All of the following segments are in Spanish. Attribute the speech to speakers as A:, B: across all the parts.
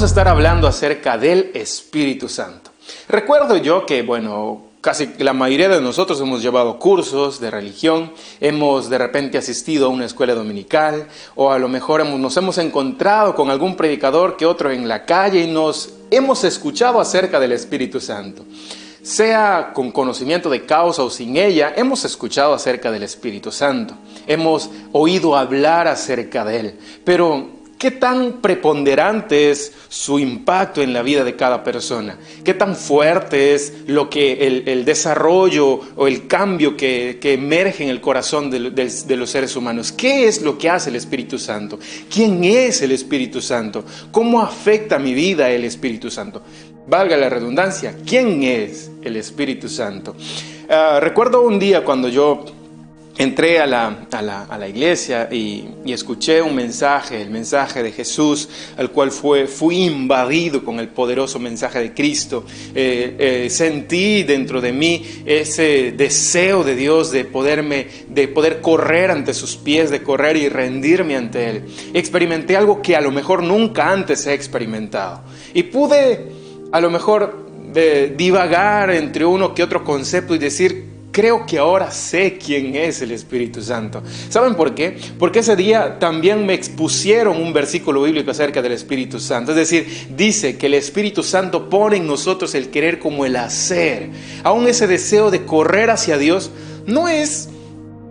A: estar hablando acerca del Espíritu Santo. Recuerdo yo que, casi la mayoría de nosotros hemos llevado cursos de religión, hemos de repente asistido a una escuela dominical, o a lo mejor nos hemos encontrado con algún predicador que otro en la calle y nos hemos escuchado acerca del Espíritu Santo. Sea con conocimiento de causa o sin ella, hemos escuchado acerca del Espíritu Santo. Hemos oído hablar acerca de él. Pero, ¿qué tan preponderante es su impacto en la vida de cada persona? ¿Qué tan fuerte es el desarrollo o el cambio que emerge en el corazón de los seres humanos? ¿Qué es lo que hace el Espíritu Santo? ¿Quién es el Espíritu Santo? ¿Cómo afecta mi vida el Espíritu Santo? Valga la redundancia, ¿quién es el Espíritu Santo? Recuerdo un día cuando yo entré a la iglesia y escuché un mensaje, el mensaje de Jesús, al cual fui invadido con el poderoso mensaje de Cristo. Sentí dentro de mí ese deseo de Dios de poder correr ante sus pies, de correr y rendirme ante Él. Experimenté algo que a lo mejor nunca antes he experimentado. Y pude a lo mejor divagar entre uno que otro concepto y decir, creo que ahora sé quién es el Espíritu Santo. ¿Saben por qué? Porque ese día también me expusieron un versículo bíblico acerca del Espíritu Santo. Es decir, dice que el Espíritu Santo pone en nosotros el querer como el hacer. Aún ese deseo de correr hacia Dios no es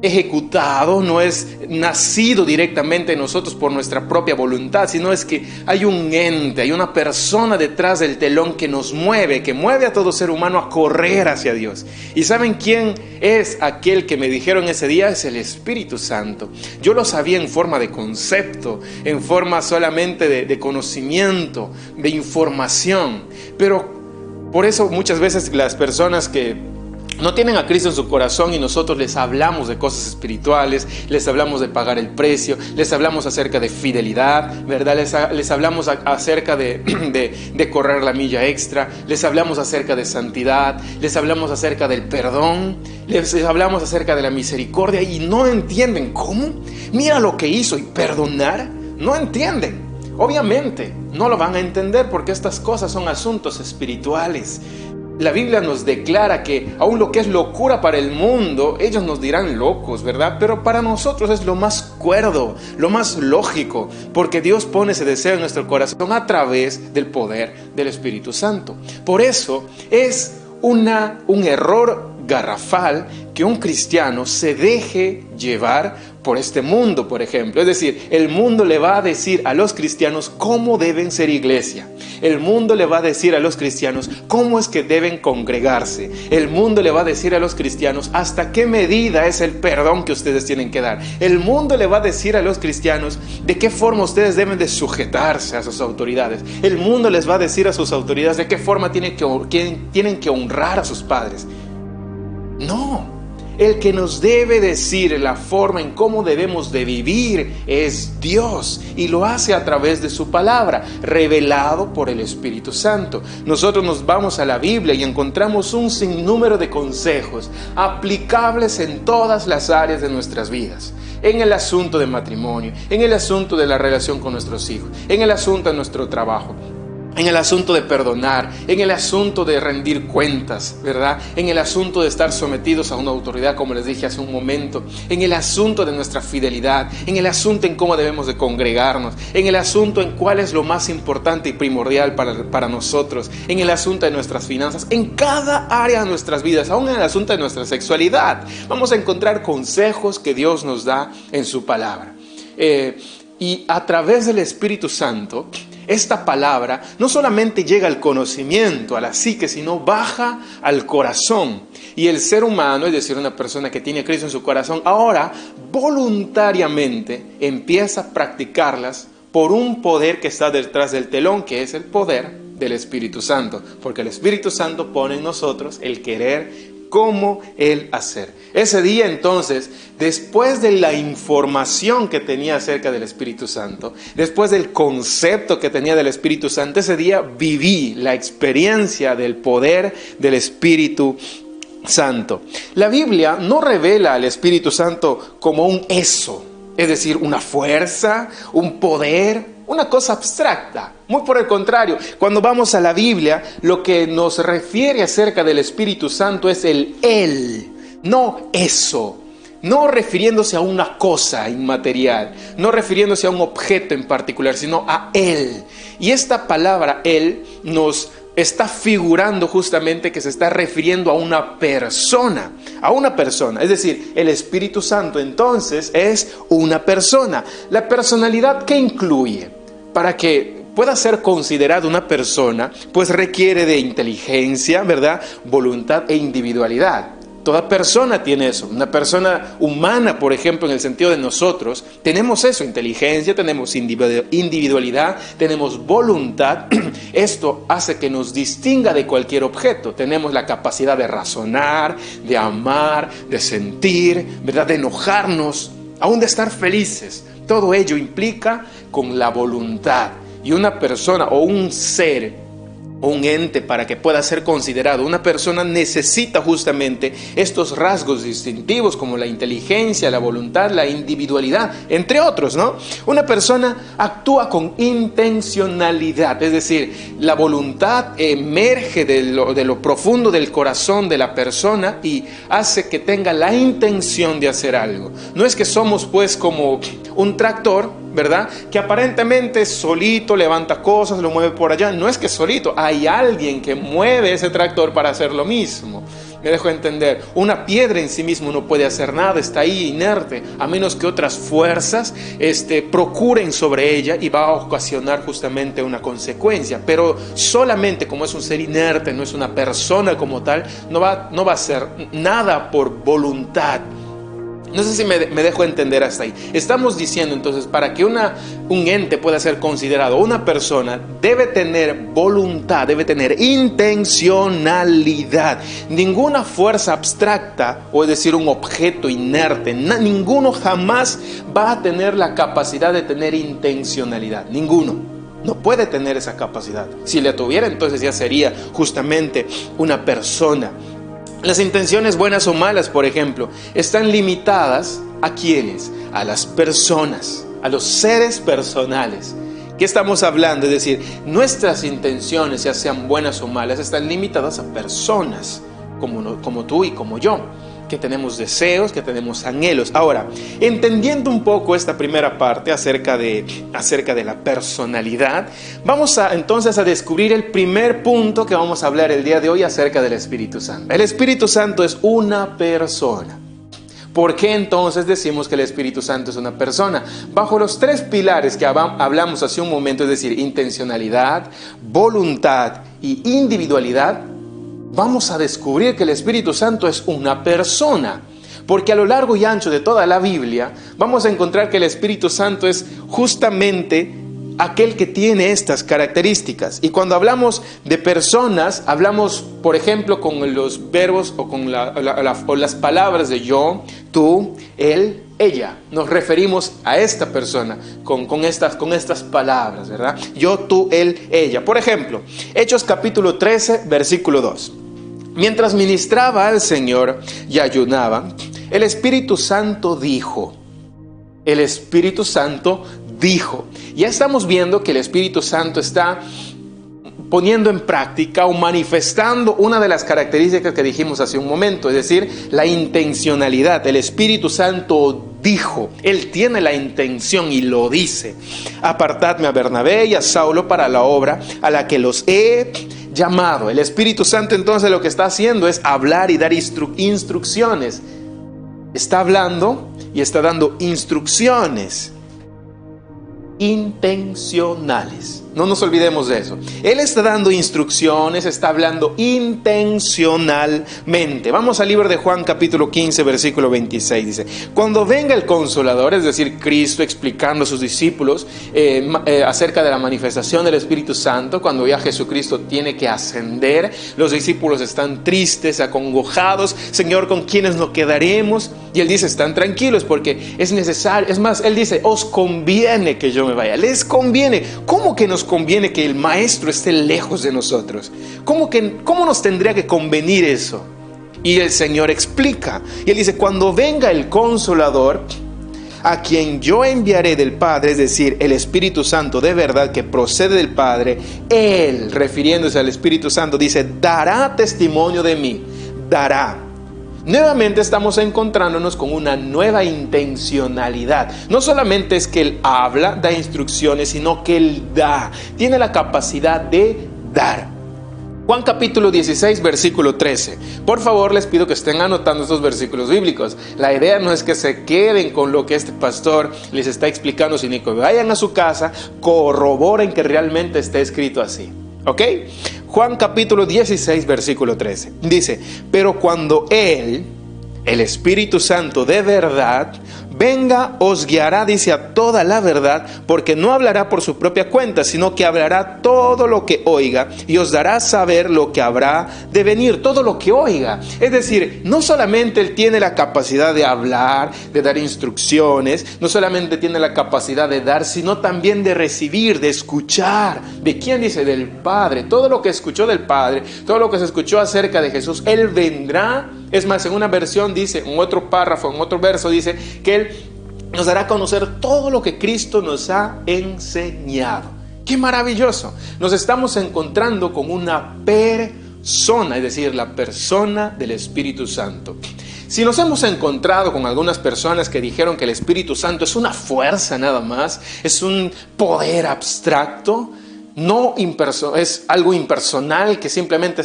A: ejecutado, no es nacido directamente en nosotros por nuestra propia voluntad, sino es que hay un ente, hay una persona detrás del telón que mueve a todo ser humano a correr hacia Dios. ¿Y saben quién es aquel que me dijeron ese día? Es el Espíritu Santo. Yo lo sabía en forma de concepto, en forma solamente de conocimiento, de información, pero por eso muchas veces las personas que no tienen a Cristo en su corazón y nosotros les hablamos de cosas espirituales, les hablamos de pagar el precio, les hablamos acerca de fidelidad, ¿verdad? Les hablamos acerca de correr la milla extra, les hablamos acerca de santidad, les hablamos acerca del perdón, les hablamos acerca de la misericordia y no entienden. ¿Cómo? Mira lo que hizo y perdonar. No entienden. Obviamente no lo van a entender porque estas cosas son asuntos espirituales. La Biblia nos declara que aún lo que es locura para el mundo, ellos nos dirán locos, ¿verdad? Pero para nosotros es lo más cuerdo, lo más lógico, porque Dios pone ese deseo en nuestro corazón a través del poder del Espíritu Santo. Por eso es un error garrafal que un cristiano se deje llevar por este mundo, por ejemplo. Es decir, el mundo le va a decir a los cristianos cómo deben ser iglesia. El mundo le va a decir a los cristianos cómo es que deben congregarse. El mundo le va a decir a los cristianos hasta qué medida es el perdón que ustedes tienen que dar. El mundo le va a decir a los cristianos de qué forma ustedes deben de sujetarse a sus autoridades. El mundo les va a decir a sus autoridades de qué forma tienen que honrar a sus padres. No. El que nos debe decir la forma en cómo debemos de vivir es Dios, y lo hace a través de su palabra, revelado por el Espíritu Santo. Nosotros nos vamos a la Biblia y encontramos un sinnúmero de consejos aplicables en todas las áreas de nuestras vidas. En el asunto de matrimonio, en el asunto de la relación con nuestros hijos, en el asunto de nuestro trabajo, en el asunto de perdonar, en el asunto de rendir cuentas, ¿verdad? En el asunto de estar sometidos a una autoridad, como les dije hace un momento, en el asunto de nuestra fidelidad, en el asunto en cómo debemos de congregarnos, en el asunto en cuál es lo más importante y primordial para nosotros, en el asunto de nuestras finanzas, en cada área de nuestras vidas, aún en el asunto de nuestra sexualidad. Vamos a encontrar consejos que Dios nos da en su palabra. Y a través del Espíritu Santo, esta palabra no solamente llega al conocimiento, a la psique, sino baja al corazón. Y el ser humano, es decir, una persona que tiene a Cristo en su corazón, ahora voluntariamente empieza a practicarlas por un poder que está detrás del telón, que es el poder del Espíritu Santo. Porque el Espíritu Santo pone en nosotros el querer como el hacer. Ese día entonces, después de la información que tenía acerca del Espíritu Santo, después del concepto que tenía del Espíritu Santo, ese día viví la experiencia del poder del Espíritu Santo. La Biblia no revela al Espíritu Santo como un eso, es decir, una fuerza, un poder. una cosa abstracta. Muy por el contrario, cuando vamos a la Biblia, lo que nos refiere acerca del Espíritu Santo es el Él, no eso. No refiriéndose a una cosa inmaterial, no refiriéndose a un objeto en particular, sino a Él. Y esta palabra Él nos está figurando justamente que se está refiriendo a una persona, Es decir, el Espíritu Santo entonces es una persona. La personalidad, ¿qué incluye? Para que pueda ser considerada una persona, pues requiere de inteligencia, ¿verdad?, voluntad e individualidad. Toda persona tiene eso. Una persona humana, por ejemplo, en el sentido de nosotros, tenemos eso, inteligencia, tenemos individualidad, tenemos voluntad. Esto hace que nos distinga de cualquier objeto. Tenemos la capacidad de razonar, de amar, de sentir, ¿verdad?, de enojarnos, aún de estar felices. Todo ello implica con la voluntad. Y una persona o un ser o un ente, para que pueda ser considerado una persona, necesita justamente estos rasgos distintivos como la inteligencia, la voluntad, la individualidad, entre otros, ¿no? Una persona actúa con intencionalidad, es decir, la voluntad emerge de lo profundo del corazón de la persona y hace que tenga la intención de hacer algo. No es que somos pues como un tractor, ¿verdad?, que aparentemente solito levanta cosas, lo mueve por allá. No es que solito, hay alguien que mueve ese tractor para hacer lo mismo. Me dejo entender, una piedra en sí misma no puede hacer nada, está ahí inerte, a menos que otras fuerzas procuren sobre ella, y va a ocasionar justamente una consecuencia. Pero solamente como es un ser inerte, no es una persona como tal, no va a hacer nada por voluntad. No sé si me dejo entender hasta ahí. Estamos diciendo entonces, para que un ente pueda ser considerado una persona, debe tener voluntad, debe tener intencionalidad. Ninguna fuerza abstracta, o es decir, un objeto inerte, ninguno jamás va a tener la capacidad de tener intencionalidad. Ninguno. No puede tener esa capacidad. Si la tuviera, entonces ya sería justamente una persona. Las intenciones buenas o malas, por ejemplo, están limitadas ¿a quiénes? A las personas, a los seres personales. ¿Qué estamos hablando? Es decir, nuestras intenciones, ya sean buenas o malas, están limitadas a personas como tú y como yo, que tenemos deseos, que tenemos anhelos. Ahora, entendiendo un poco esta primera parte acerca de la personalidad, vamos entonces a descubrir el primer punto que vamos a hablar el día de hoy acerca del Espíritu Santo. El Espíritu Santo es una persona. ¿Por qué entonces decimos que el Espíritu Santo es una persona? Bajo los tres pilares que hablamos hace un momento, es decir, intencionalidad, voluntad y individualidad, vamos a descubrir que el Espíritu Santo es una persona. Porque a lo largo y ancho de toda la Biblia vamos a encontrar que el Espíritu Santo es justamente aquel que tiene estas características. Y cuando hablamos de personas, hablamos, por ejemplo, con los verbos o con las palabras de yo, tú, él, ella. Nos referimos a esta persona con estas palabras, ¿verdad? Yo, tú, él, ella. Por ejemplo, Hechos capítulo 13, versículo 2. Mientras ministraba al Señor y ayunaba, el Espíritu Santo dijo. El Espíritu Santo dijo. Ya estamos viendo que el Espíritu Santo está poniendo en práctica o manifestando una de las características que dijimos hace un momento, es decir, la intencionalidad. El Espíritu Santo dijo, Él tiene la intención y lo dice: apartadme a Bernabé y a Saulo para la obra a la que los he llamado. El Espíritu Santo entonces lo que está haciendo es hablar y dar instrucciones. Está hablando y está dando instrucciones intencionales. No nos olvidemos de eso. Él está dando instrucciones, está hablando intencionalmente. Vamos al libro de Juan capítulo 15, versículo 26. Dice: cuando venga el Consolador, es decir, Cristo explicando a sus discípulos acerca de la manifestación del Espíritu Santo, cuando ya Jesucristo tiene que ascender, los discípulos están tristes, acongojados. Señor, ¿con quiénes nos quedaremos? Y Él dice: están tranquilos porque es necesario. Es más, Él dice: os conviene que yo me vaya. Les conviene. ¿Cómo que nos conviene que el Maestro esté lejos de nosotros? ¿Cómo nos tendría que convenir eso? Y el Señor explica. Y Él dice: cuando venga el Consolador, a quien yo enviaré del Padre, es decir, el Espíritu Santo de verdad que procede del Padre, Él, refiriéndose al Espíritu Santo, dice, dará testimonio de mí, dará. Nuevamente estamos encontrándonos con una nueva intencionalidad. No solamente es que Él habla, da instrucciones, sino que Él da. Tiene la capacidad de dar. Juan capítulo 16, versículo 13. Por favor, les pido que estén anotando estos versículos bíblicos. La idea no es que se queden con lo que este pastor les está explicando, sino que vayan a su casa, corroboren que realmente esté escrito así. ¿Ok? Juan capítulo 16, versículo 13. Dice, pero cuando Él, el Espíritu Santo de verdad, venga, os guiará, dice, a toda la verdad, porque no hablará por su propia cuenta, sino que hablará todo lo que oiga y os dará a saber lo que habrá de venir, todo lo que oiga. Es decir, no solamente Él tiene la capacidad de hablar, de dar instrucciones, no solamente tiene la capacidad de dar, sino también de recibir, de escuchar. ¿De quién dice? Del Padre. Todo lo que escuchó del Padre, todo lo que se escuchó acerca de Jesús, Él vendrá. Es más, en una versión dice, en otro párrafo, en otro verso dice que Él nos dará a conocer todo lo que Cristo nos ha enseñado. ¡Qué maravilloso! Nos estamos encontrando con una persona, es decir, la persona del Espíritu Santo. Si nos hemos encontrado con algunas personas que dijeron que el Espíritu Santo es una fuerza nada más, es un poder abstracto, es algo impersonal que simplemente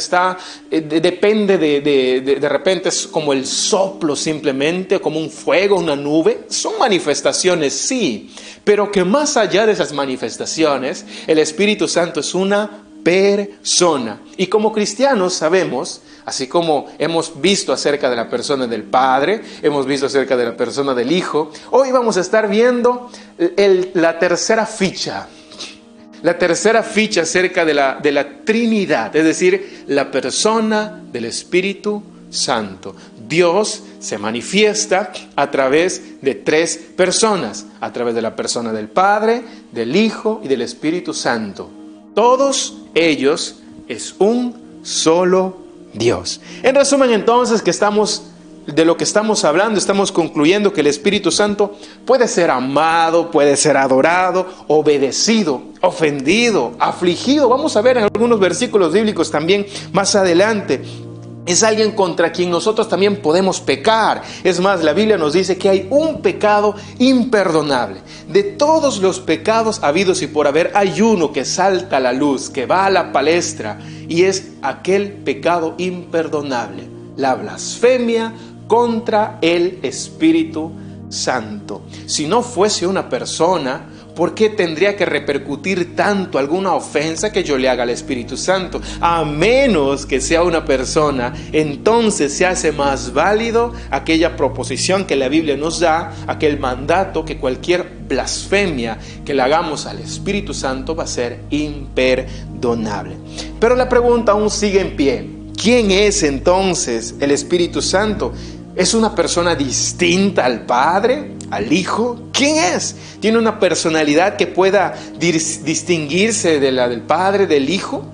A: depende de repente es como el soplo simplemente, como un fuego, una nube. Son manifestaciones, sí, pero que más allá de esas manifestaciones, el Espíritu Santo es una persona. Y como cristianos sabemos, así como hemos visto acerca de la persona del Padre, hemos visto acerca de la persona del Hijo, hoy vamos a estar viendo la tercera ficha. La tercera ficha acerca de la Trinidad, es decir, la persona del Espíritu Santo. Dios se manifiesta a través de tres personas, a través de la persona del Padre, del Hijo y del Espíritu Santo. Todos ellos es un solo Dios. En resumen, entonces, de lo que estamos hablando, estamos concluyendo que el Espíritu Santo puede ser amado, puede ser adorado, obedecido, ofendido, afligido. Vamos a ver en algunos versículos bíblicos también más adelante. Es alguien contra quien nosotros también podemos pecar. Es más, la Biblia nos dice que hay un pecado imperdonable. De todos los pecados habidos y por haber, hay uno que salta a la luz, que va a la palestra, y es aquel pecado imperdonable: la blasfemia contra el Espíritu Santo. Si no fuese una persona, ¿por qué tendría que repercutir tanto alguna ofensa que yo le haga al Espíritu Santo? A menos que sea una persona, entonces se hace más válido aquella proposición que la Biblia nos da, aquel mandato que cualquier blasfemia que le hagamos al Espíritu Santo va a ser imperdonable. Pero la pregunta aún sigue en pie. ¿Quién es entonces el Espíritu Santo? ¿Es una persona distinta al Padre, al Hijo? ¿Quién es? ¿Tiene una personalidad que pueda distinguirse de la del Padre, del Hijo?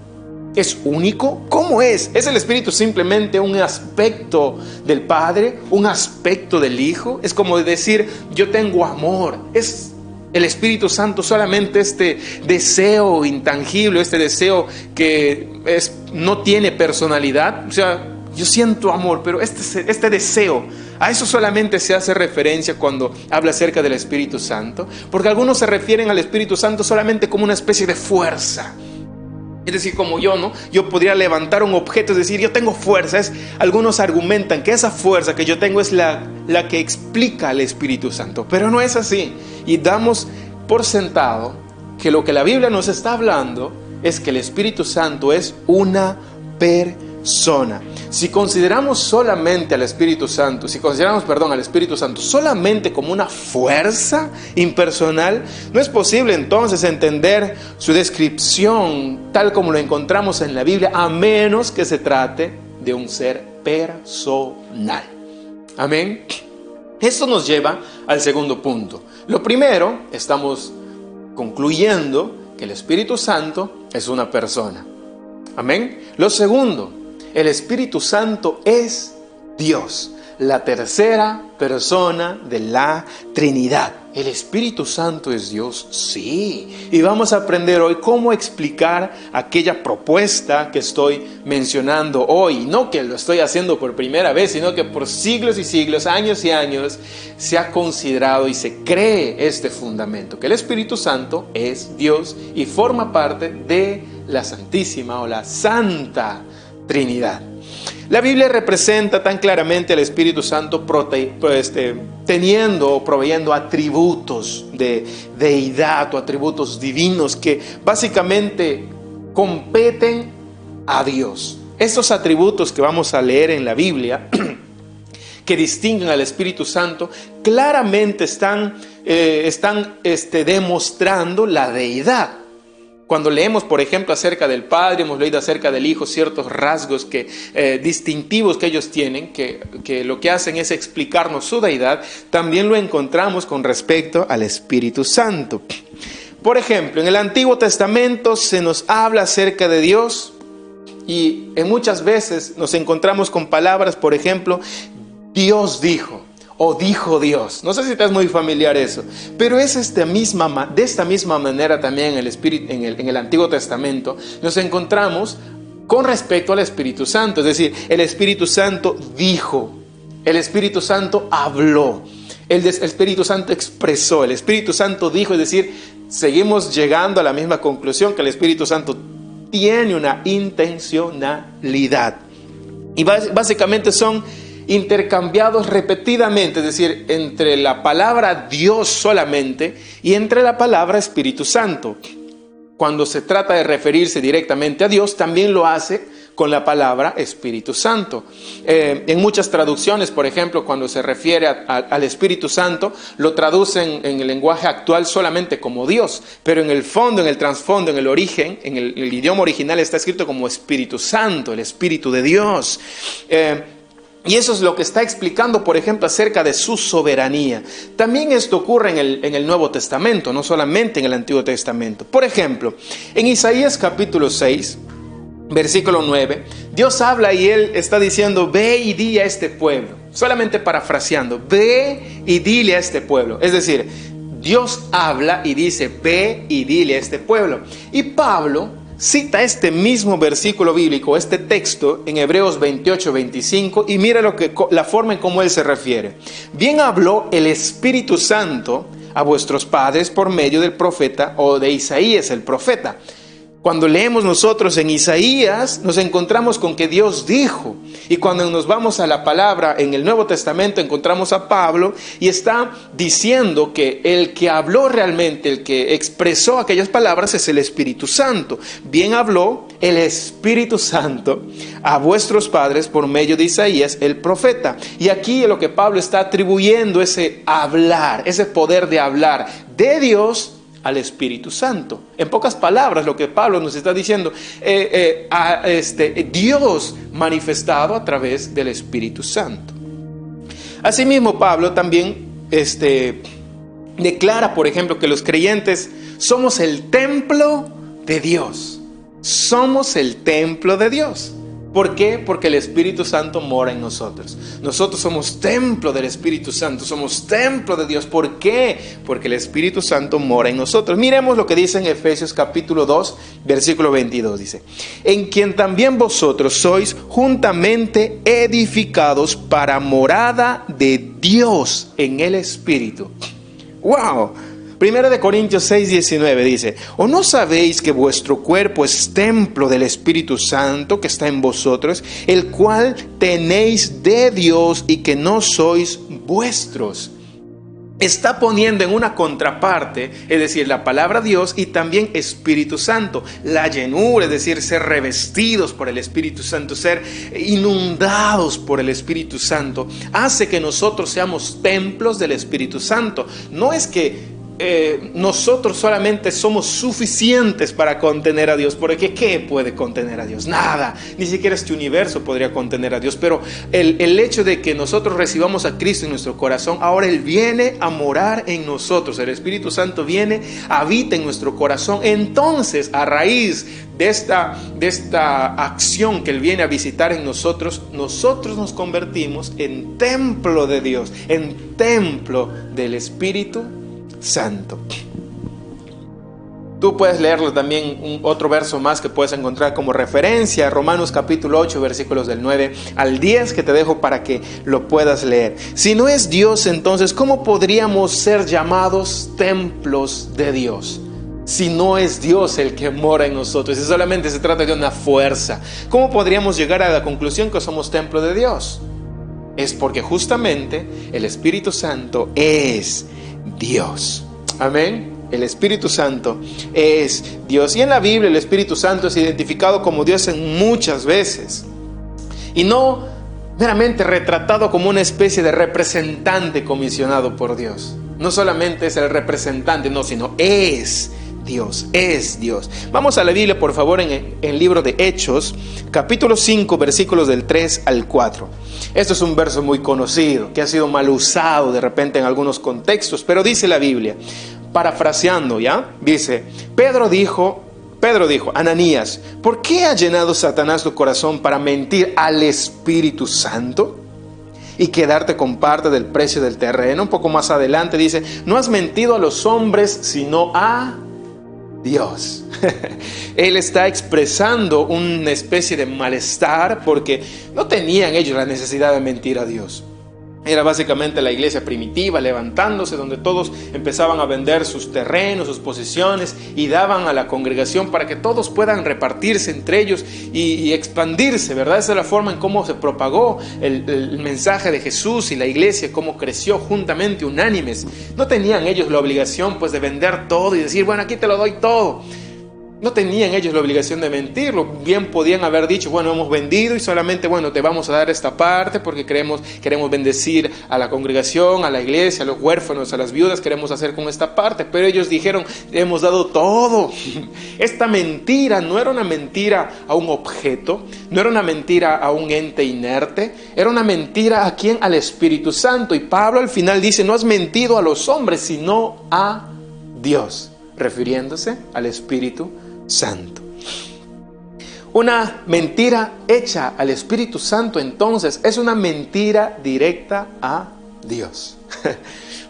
A: ¿Es único? ¿Cómo es? ¿Es el Espíritu simplemente un aspecto del Padre, un aspecto del Hijo? Es como decir, yo tengo amor. ¿Es el Espíritu Santo solamente este deseo intangible, este deseo que no tiene personalidad? O sea, yo siento amor, pero este deseo, a eso solamente se hace referencia cuando habla acerca del Espíritu Santo, porque algunos se refieren al Espíritu Santo solamente como una especie de fuerza. Es decir, como yo, ¿no? Yo podría levantar un objeto, es decir, yo tengo fuerza. Algunos argumentan que esa fuerza que yo tengo es la que explica al Espíritu Santo, pero no es así. Y damos por sentado que lo que la Biblia nos está hablando es que el Espíritu Santo es una persona. Si consideramos solamente al Espíritu Santo, al Espíritu Santo solamente como una fuerza impersonal, no es posible entonces entender su descripción tal como lo encontramos en la Biblia, a menos que se trate de un ser personal. Amén. Esto nos lleva al segundo punto. Lo primero, estamos concluyendo que el Espíritu Santo es una persona. Amén. Lo segundo, el Espíritu Santo es Dios. la tercera persona de la Trinidad. ¿El Espíritu Santo es Dios? Sí. Y vamos a aprender hoy cómo explicar aquella propuesta que estoy mencionando hoy. No que lo estoy haciendo por primera vez, sino que por siglos y siglos, años y años, se ha considerado y se cree este fundamento, que el Espíritu Santo es Dios y forma parte de la Santísima o la Santa Trinidad. La Biblia representa tan claramente al Espíritu Santo teniendo o proveyendo atributos de deidad o atributos divinos que básicamente competen a Dios. Estos atributos que vamos a leer en la Biblia que distinguen al Espíritu Santo claramente están demostrando la deidad. Cuando leemos, por ejemplo, acerca del Padre, hemos leído acerca del Hijo, ciertos rasgos distintivos que ellos tienen, que lo que hacen es explicarnos su deidad, también lo encontramos con respecto al Espíritu Santo. Por ejemplo, en el Antiguo Testamento se nos habla acerca de Dios y en muchas veces nos encontramos con palabras, por ejemplo, Dios dijo. O dijo Dios. No sé si te es muy familiar eso, pero es de esta misma manera también en el Antiguo Testamento nos encontramos con respecto al Espíritu Santo. Es decir, el Espíritu Santo dijo, el Espíritu Santo habló, el Espíritu Santo expresó, el Espíritu Santo dijo. Es decir, seguimos llegando a la misma conclusión, que el Espíritu Santo tiene una intencionalidad. Y básicamente son intercambiados repetidamente, es decir, entre la palabra Dios solamente y entre la palabra Espíritu Santo. Cuando se trata de referirse directamente a Dios, también lo hace con la palabra Espíritu Santo. En muchas traducciones, por ejemplo, cuando se refiere al Espíritu Santo, lo traducen en el lenguaje actual solamente como Dios, pero en el fondo, en el trasfondo, en el origen, en el idioma original está escrito como Espíritu Santo, el Espíritu de Dios. Y eso es lo que está explicando, por ejemplo, acerca de su soberanía. También esto ocurre en el Nuevo Testamento, no solamente en el Antiguo Testamento. Por ejemplo, en Isaías capítulo 6, versículo 9, Dios habla y Él está diciendo: ve y di a este pueblo. Solamente parafraseando, ve y dile a este pueblo. Es decir, Dios habla y dice: ve y dile a este pueblo. Y Pablo cita este mismo versículo bíblico, este texto, en Hebreos 28-25, y mira la forma en cómo él se refiere. Bien habló el Espíritu Santo a vuestros padres por medio del profeta, o de Isaías el profeta. Cuando leemos nosotros en Isaías, nos encontramos con que Dios dijo. Y cuando nos vamos a la palabra en el Nuevo Testamento, encontramos a Pablo y está diciendo que el que habló realmente, el que expresó aquellas palabras, es el Espíritu Santo. Bien habló el Espíritu Santo a vuestros padres por medio de Isaías el profeta. Y aquí lo que Pablo está atribuyendo ese hablar, ese poder de hablar de Dios al Espíritu Santo. En pocas palabras, lo que Pablo nos está diciendo, Dios manifestado a través del Espíritu Santo. Asimismo, Pablo también declara, por ejemplo, que los creyentes somos el templo de Dios. Somos el templo de Dios. ¿Por qué? Porque el Espíritu Santo mora en nosotros. Nosotros somos templo del Espíritu Santo, somos templo de Dios. ¿Por qué? Porque el Espíritu Santo mora en nosotros. Miremos lo que dice en Efesios capítulo 2, versículo 22. Dice: en quien también vosotros sois juntamente edificados para morada de Dios en el Espíritu. ¡Wow! 1 Corintios 6, 19 dice: ¿o no sabéis que vuestro cuerpo es templo del Espíritu Santo que está en vosotros, el cual tenéis de Dios y que no sois vuestros? Está poniendo en una contraparte, es decir, la palabra Dios y también Espíritu Santo. La llenura, es decir, ser revestidos por el Espíritu Santo, ser inundados por el Espíritu Santo, hace que nosotros seamos templos del Espíritu Santo. No es que nosotros solamente somos suficientes para contener a Dios, porque ¿qué puede contener a Dios? Nada, ni siquiera este universo podría contener a Dios, pero el hecho de que nosotros recibamos a Cristo en nuestro corazón, ahora Él viene a morar en nosotros, el Espíritu Santo viene, habita en nuestro corazón. Entonces, a raíz de esta acción que Él viene a visitar en nosotros, nosotros nos convertimos en templo de Dios, en templo del Espíritu Santo. Tú puedes leerlo también, otro verso más que puedes encontrar como referencia, Romanos capítulo 8, versículos del 9 al 10, que te dejo para que lo puedas leer. Si no es Dios, entonces, ¿cómo podríamos ser llamados templos de Dios? Si no es Dios el que mora en nosotros, si solamente se trata de una fuerza, ¿cómo podríamos llegar a la conclusión que somos templo de Dios? Es porque justamente el Espíritu Santo es Dios. Amén. El Espíritu Santo es Dios. Y en la Biblia el Espíritu Santo es identificado como Dios en muchas veces. Y no meramente retratado como una especie de representante comisionado por Dios. No solamente es el representante, no, sino es Dios, es Dios. Vamos a la Biblia, por favor, en el libro de Hechos, capítulo 5, versículos del 3 al 4. Esto es un verso muy conocido, que ha sido mal usado de repente en algunos contextos, pero dice la Biblia, parafraseando, ¿ya? Dice, Pedro dijo, Ananías, ¿por qué ha llenado Satanás tu corazón para mentir al Espíritu Santo y quedarte con parte del precio del terreno? Un poco más adelante dice, no has mentido a los hombres, sino a Dios. Él está expresando una especie de malestar porque no tenían ellos la necesidad de mentir a Dios. Era básicamente la iglesia primitiva levantándose, donde todos empezaban a vender sus terrenos, sus posesiones, y daban a la congregación para que todos puedan repartirse entre ellos y expandirse, ¿verdad? Esa es la forma en cómo se propagó el mensaje de Jesús y la iglesia, cómo creció juntamente, unánimes. No tenían ellos la obligación pues de vender todo y decir, bueno, aquí te lo doy todo. No tenían ellos la obligación de mentirlo. Bien podían haber dicho, bueno, hemos vendido y solamente, bueno, te vamos a dar esta parte porque queremos bendecir a la congregación, a la iglesia, a los huérfanos, a las viudas, queremos hacer con esta parte. Pero ellos dijeron, hemos dado todo. Esta mentira no era una mentira a un objeto, no era una mentira a un ente inerte, era una mentira a quién, al Espíritu Santo. Y Pablo al final dice, no has mentido a los hombres, sino a Dios, refiriéndose al Espíritu Santo. Una mentira hecha al Espíritu Santo, entonces, es una mentira directa a Dios.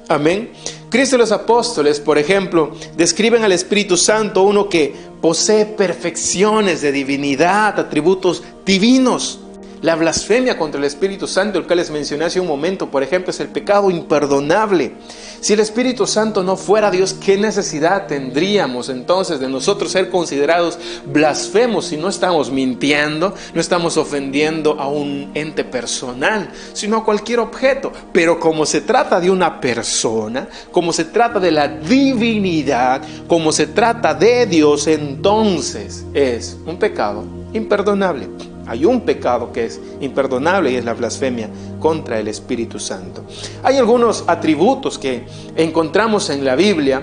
A: Amén. Cristo y los apóstoles, por ejemplo, describen al Espíritu Santo uno que posee perfecciones de divinidad, atributos divinos. La blasfemia contra el Espíritu Santo, el que les mencioné hace un momento, por ejemplo, es el pecado imperdonable. Si el Espíritu Santo no fuera Dios, ¿qué necesidad tendríamos entonces de nosotros ser considerados blasfemos si no estamos mintiendo, no estamos ofendiendo a un ente personal, sino a cualquier objeto? Pero como se trata de una persona, como se trata de la divinidad, como se trata de Dios, entonces es un pecado imperdonable. Hay un pecado que es imperdonable y es la blasfemia contra el Espíritu Santo. Hay algunos atributos que encontramos en la Biblia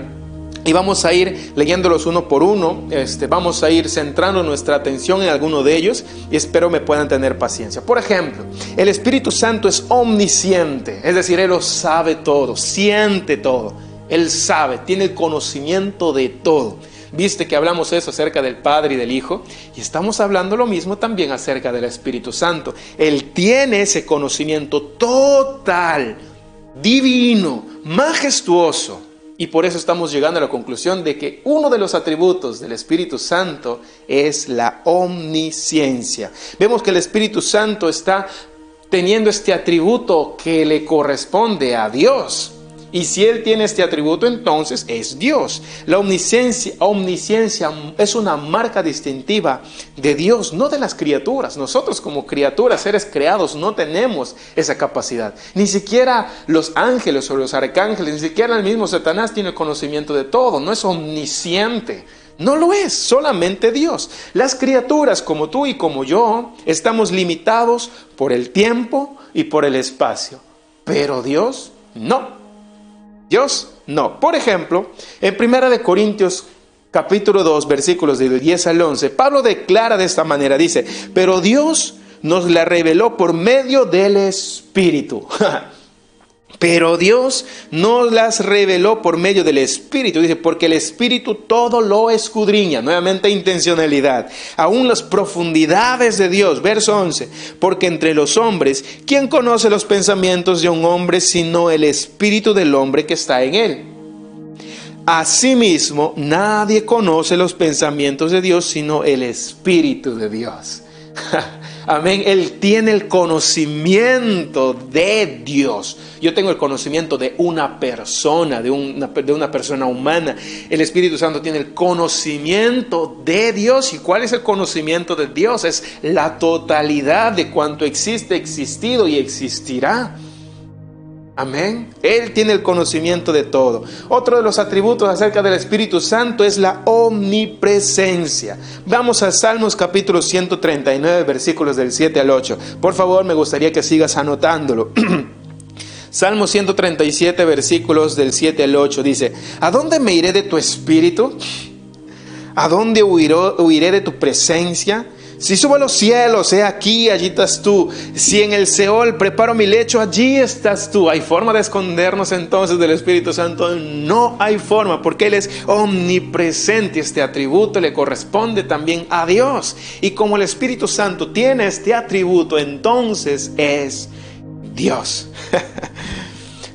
A: y vamos a ir leyéndolos uno por uno. Vamos a ir centrando nuestra atención en alguno de ellos y espero me puedan tener paciencia. Por ejemplo, el Espíritu Santo es omnisciente, es decir, Él lo sabe todo, siente todo. Él sabe, tiene el conocimiento de todo. Viste que hablamos eso acerca del Padre y del Hijo, y estamos hablando lo mismo también acerca del Espíritu Santo. Él tiene ese conocimiento total, divino, majestuoso, y por eso estamos llegando a la conclusión de que uno de los atributos del Espíritu Santo es la omnisciencia. Vemos que el Espíritu Santo está teniendo este atributo que le corresponde a Dios. Y si Él tiene este atributo, entonces es Dios. La omnisciencia es una marca distintiva de Dios, no de las criaturas. Nosotros como criaturas, seres creados, no tenemos esa capacidad. Ni siquiera los ángeles o los arcángeles, ni siquiera el mismo Satanás tiene el conocimiento de todo. No es omnisciente. No lo es, solamente Dios. Las criaturas como tú y como yo estamos limitados por el tiempo y por el espacio. Pero Dios no. Dios no. Por ejemplo, en 1 Corintios capítulo 2, versículos del 10 al 11, Pablo declara de esta manera, dice, pero Dios nos la reveló por medio del Espíritu. Pero Dios nos las reveló por medio del Espíritu. Dice, porque el Espíritu todo lo escudriña. Nuevamente intencionalidad. Aún las profundidades de Dios. Verso 11. Porque entre los hombres, ¿quién conoce los pensamientos de un hombre sino el Espíritu del hombre que está en él? Asimismo, nadie conoce los pensamientos de Dios sino el Espíritu de Dios. Amén. Él tiene el conocimiento de Dios. Yo tengo el conocimiento de una persona, de una persona humana. El Espíritu Santo tiene el conocimiento de Dios. ¿Y cuál es el conocimiento de Dios? Es la totalidad de cuanto existe, existido y existirá. Amén. Él tiene el conocimiento de todo. Otro de los atributos acerca del Espíritu Santo es la omnipresencia. Vamos a Salmos capítulo 139, versículos del 7 al 8. Por favor, me gustaría que sigas anotándolo. Salmo 137, versículos del 7 al 8 dice, ¿a dónde me iré de tu espíritu? ¿A dónde huiré de tu presencia? Si subo a los cielos, he aquí, allí estás tú. Si en el Seol preparo mi lecho, allí estás tú. ¿Hay forma de escondernos entonces del Espíritu Santo? No hay forma, porque Él es omnipresente. Este atributo le corresponde también a Dios. Y como el Espíritu Santo tiene este atributo, entonces es Dios.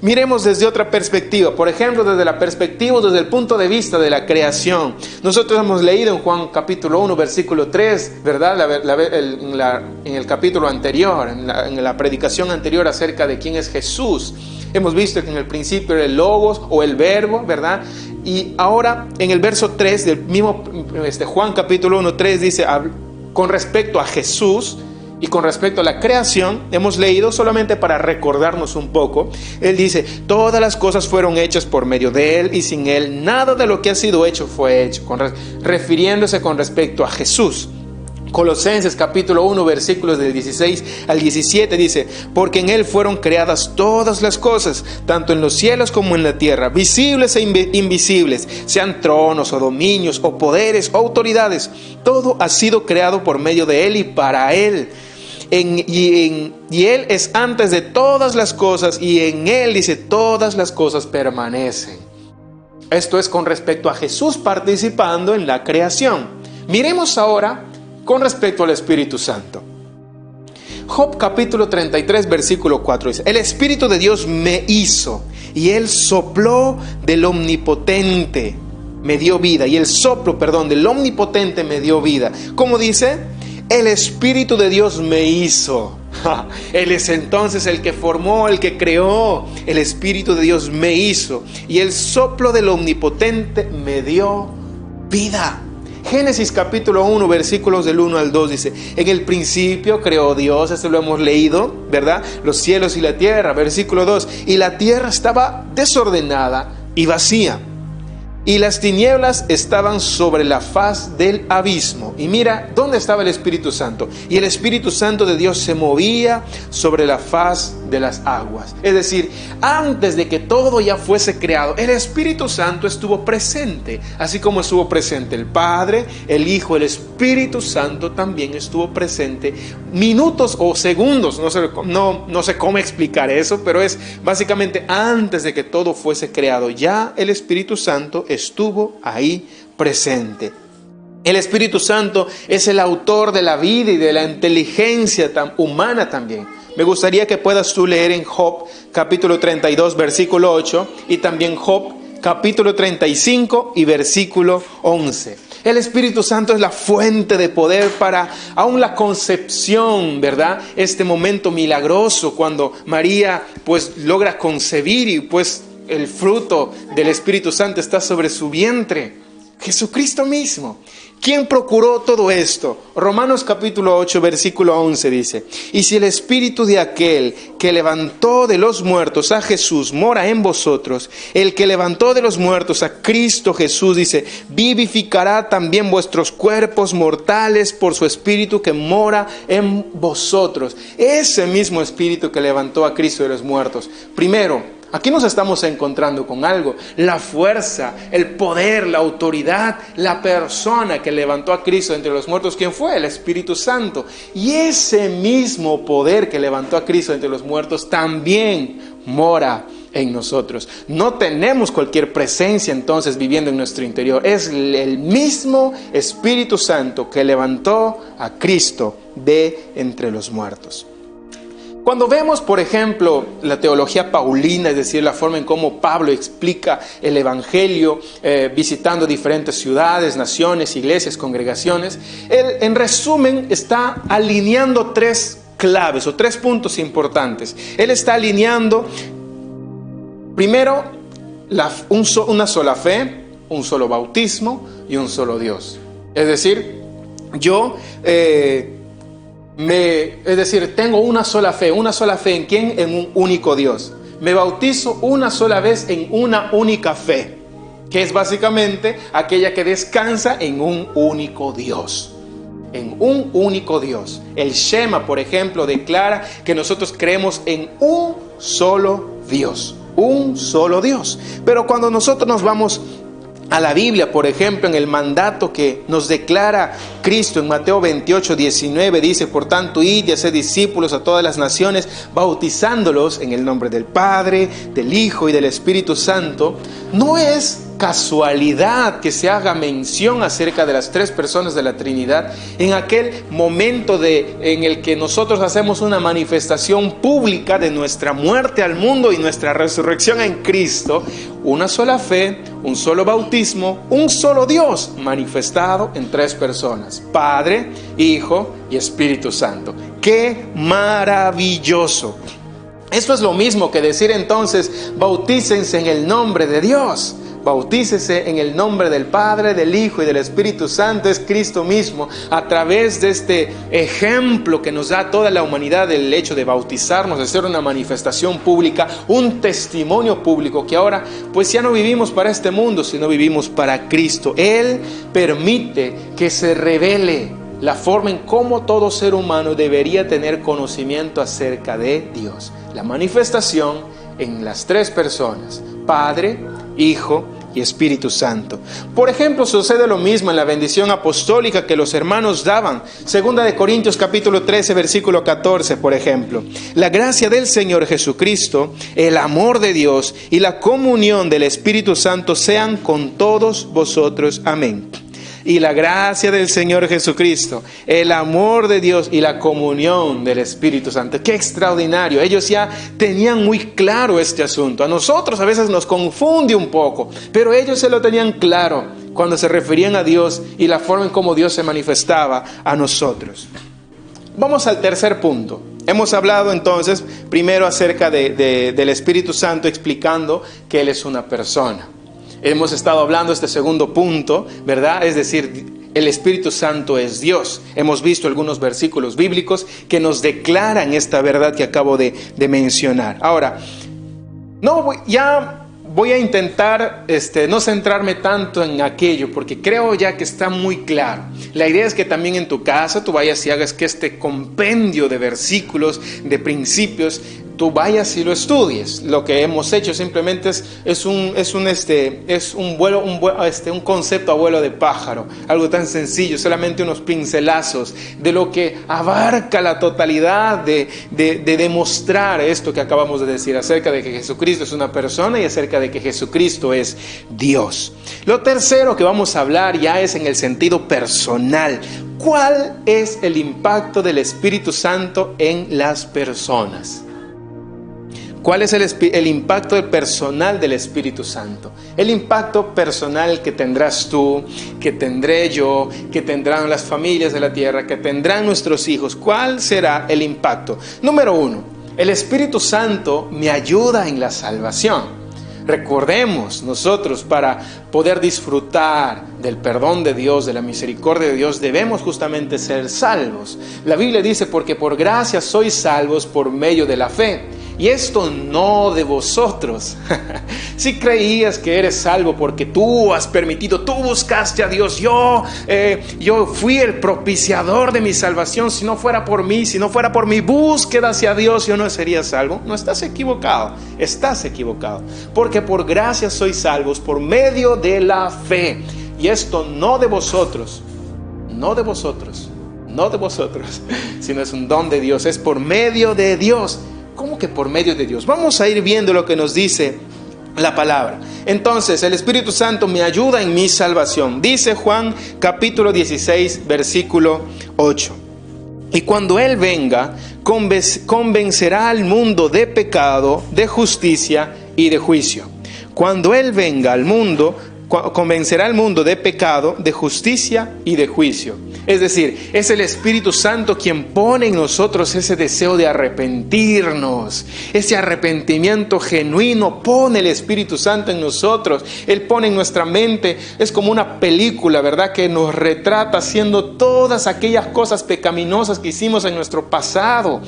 A: Miremos desde otra perspectiva, por ejemplo, desde el punto de vista de la creación. Nosotros hemos leído en Juan capítulo 1, versículo 3, ¿verdad? En el capítulo anterior, en la predicación anterior acerca de quién es Jesús. Hemos visto que en el principio era el Logos o el Verbo, ¿verdad? Y ahora en el verso 3 del mismo Juan capítulo 1, 3 dice, con respecto a Jesús, y con respecto a la creación, hemos leído solamente para recordarnos un poco. Él dice, todas las cosas fueron hechas por medio de Él y sin Él nada de lo que ha sido hecho fue hecho. Refiriéndose con respecto a Jesús. Colosenses capítulo 1 versículos del 16 al 17 dice, porque en Él fueron creadas todas las cosas, tanto en los cielos como en la tierra, visibles e invisibles, sean tronos o dominios o poderes o autoridades. Todo ha sido creado por medio de Él y para Él. Y Él es antes de todas las cosas y en Él, dice, todas las cosas permanecen. Esto es con respecto a Jesús participando en la creación. Miremos ahora con respecto al Espíritu Santo. Job capítulo 33 versículo 4 dice, el Espíritu de Dios me hizo y Él sopló del Omnipotente me dio vida. Y el soplo, del Omnipotente me dio vida. ¿Cómo dice? El Espíritu de Dios me hizo. Él es entonces el que formó, el que creó. El Espíritu de Dios me hizo. Y el soplo del Omnipotente me dio vida. Génesis capítulo 1 versículos del 1 al 2 dice, en el principio creó Dios, esto lo hemos leído, ¿verdad? Los cielos y la tierra. Versículo 2, y la tierra estaba desordenada y vacía, y las tinieblas estaban sobre la faz del abismo. Y mira, ¿dónde estaba el Espíritu Santo? Y el Espíritu Santo de Dios se movía sobre la faz de las aguas. Es decir, antes de que todo ya fuese creado, el Espíritu Santo estuvo presente. Así como estuvo presente el Padre, el Hijo, el Espíritu Santo también estuvo presente minutos o segundos. No sé cómo explicar eso, pero es básicamente antes de que todo fuese creado. Ya el Espíritu Santo estuvo ahí presente. El Espíritu Santo es el autor de la vida y de la inteligencia humana también. Me gustaría que puedas tú leer en Job capítulo 32 versículo 8 y también Job capítulo 35 y versículo 11. El Espíritu Santo es la fuente de poder para aún la concepción, ¿verdad? Este momento milagroso cuando María pues logra concebir y pues el fruto del Espíritu Santo está sobre su vientre. Jesucristo mismo. ¿Quién procuró todo esto? Romanos capítulo 8 versículo 11 dice, y si el Espíritu de aquel que levantó de los muertos a Jesús mora en vosotros, el que levantó de los muertos a Cristo Jesús, dice, vivificará también vuestros cuerpos mortales por su Espíritu que mora en vosotros. Ese mismo Espíritu que levantó a Cristo de los muertos, primero, Aquí nos estamos encontrando con algo, la fuerza, el poder, la autoridad, la persona que levantó a Cristo entre los muertos. ¿Quién fue? El Espíritu Santo. Y ese mismo poder que levantó a Cristo entre los muertos también mora en nosotros. No tenemos cualquier presencia entonces viviendo en nuestro interior. Es el mismo Espíritu Santo que levantó a Cristo de entre los muertos. Cuando vemos, por ejemplo, la teología paulina, es decir, la forma en cómo Pablo explica el Evangelio, visitando diferentes ciudades, naciones, iglesias, congregaciones, él, en resumen, está alineando tres claves o tres puntos importantes. Él está alineando, primero, una sola fe, un solo bautismo y un solo Dios. Es decir, tengo una sola fe ¿en quién? En un único Dios. Me bautizo una sola vez en una única fe, que es básicamente aquella que descansa en un único Dios. En un único Dios. El Shema, por ejemplo, declara que nosotros creemos en un solo Dios. Un solo Dios. Pero cuando nosotros nos vamos a la Biblia, por ejemplo, en el mandato que nos declara Cristo en Mateo 28, 19, dice: por tanto, id y haced discípulos a todas las naciones, bautizándolos en el nombre del Padre, del Hijo y del Espíritu Santo. No es casualidad que se haga mención acerca de las tres personas de la Trinidad en aquel momento en el que nosotros hacemos una manifestación pública de nuestra muerte al mundo y nuestra resurrección en Cristo. Una sola fe, un solo bautismo, un solo Dios manifestado en tres personas: Padre, Hijo y Espíritu Santo. ¡Qué maravilloso! Esto es lo mismo que decir entonces: bautícense en el nombre de Dios. Bautícese en el nombre del Padre, del Hijo y del Espíritu Santo. Es Cristo mismo, a través de este ejemplo que nos da toda la humanidad, del hecho de bautizarnos, de ser una manifestación pública, un testimonio público, que ahora pues ya no vivimos para este mundo, sino vivimos para Cristo. Él permite que se revele la forma en cómo todo ser humano debería tener conocimiento acerca de Dios. La manifestación en las tres personas: Padre, Hijo y Espíritu Santo. Por ejemplo, sucede lo mismo en la bendición apostólica que los hermanos daban. Segunda de Corintios capítulo 13, versículo 14, por ejemplo: la gracia del Señor Jesucristo, el amor de Dios y la comunión del Espíritu Santo sean con todos vosotros. Amén. Y la gracia del Señor Jesucristo, el amor de Dios y la comunión del Espíritu Santo. ¡Qué extraordinario! Ellos ya tenían muy claro este asunto. A nosotros a veces nos confunde un poco, pero ellos se lo tenían claro cuando se referían a Dios y la forma en cómo Dios se manifestaba a nosotros. Vamos al tercer punto. Hemos hablado entonces primero acerca del Espíritu Santo, explicando que Él es una persona. Hemos estado hablando de este segundo punto, ¿verdad? Es decir, el Espíritu Santo es Dios. Hemos visto algunos versículos bíblicos que nos declaran esta verdad que acabo de mencionar. Ahora, voy a intentar no centrarme tanto en aquello, porque creo ya que está muy claro. La idea es que también en tu casa tú vayas y hagas que este compendio de versículos, de principios, tú vayas y lo estudies. Lo que hemos hecho simplemente es un concepto a vuelo de pájaro, algo tan sencillo, solamente unos pincelazos de lo que abarca la totalidad de demostrar esto que acabamos de decir acerca de que Jesucristo es una persona y acerca de que Jesucristo es Dios. Lo tercero que vamos a hablar ya es en el sentido personal. ¿Cuál es el impacto del Espíritu Santo en las personas? ¿Cuál es el impacto personal del Espíritu Santo? El impacto personal que tendrás tú, que tendré yo, que tendrán las familias de la tierra, que tendrán nuestros hijos. ¿Cuál será el impacto? Número 1, el Espíritu Santo me ayuda en la salvación. Recordemos, nosotros para poder disfrutar del perdón de Dios, de la misericordia de Dios, debemos justamente ser salvos. La Biblia dice: porque por gracia sois salvos por medio de la fe. Y esto no de vosotros. Si creías que eres salvo porque tú has permitido, tú buscaste a Dios, yo fui el propiciador de mi salvación. Si no fuera por mí, si no fuera por mi búsqueda hacia Dios, yo no sería salvo. No, estás equivocado, porque por gracia sois salvos por medio de la fe. Y esto no de vosotros, sino es un don de Dios, es por medio de Dios. ¿Cómo que por medio de Dios? Vamos a ir viendo lo que nos dice la palabra. Entonces, el Espíritu Santo me ayuda en mi salvación. Dice Juan capítulo 16, versículo 8. Y cuando Él venga, convencerá al mundo de pecado, de justicia y de juicio. Cuando Él venga al mundo, convencerá al mundo de pecado, de justicia y de juicio. Es decir, es el Espíritu Santo quien pone en nosotros ese deseo de arrepentirnos. Ese arrepentimiento genuino pone el Espíritu Santo en nosotros. Él pone en nuestra mente, es como una película, ¿verdad?, que nos retrata haciendo todas aquellas cosas pecaminosas que hicimos en nuestro pasado.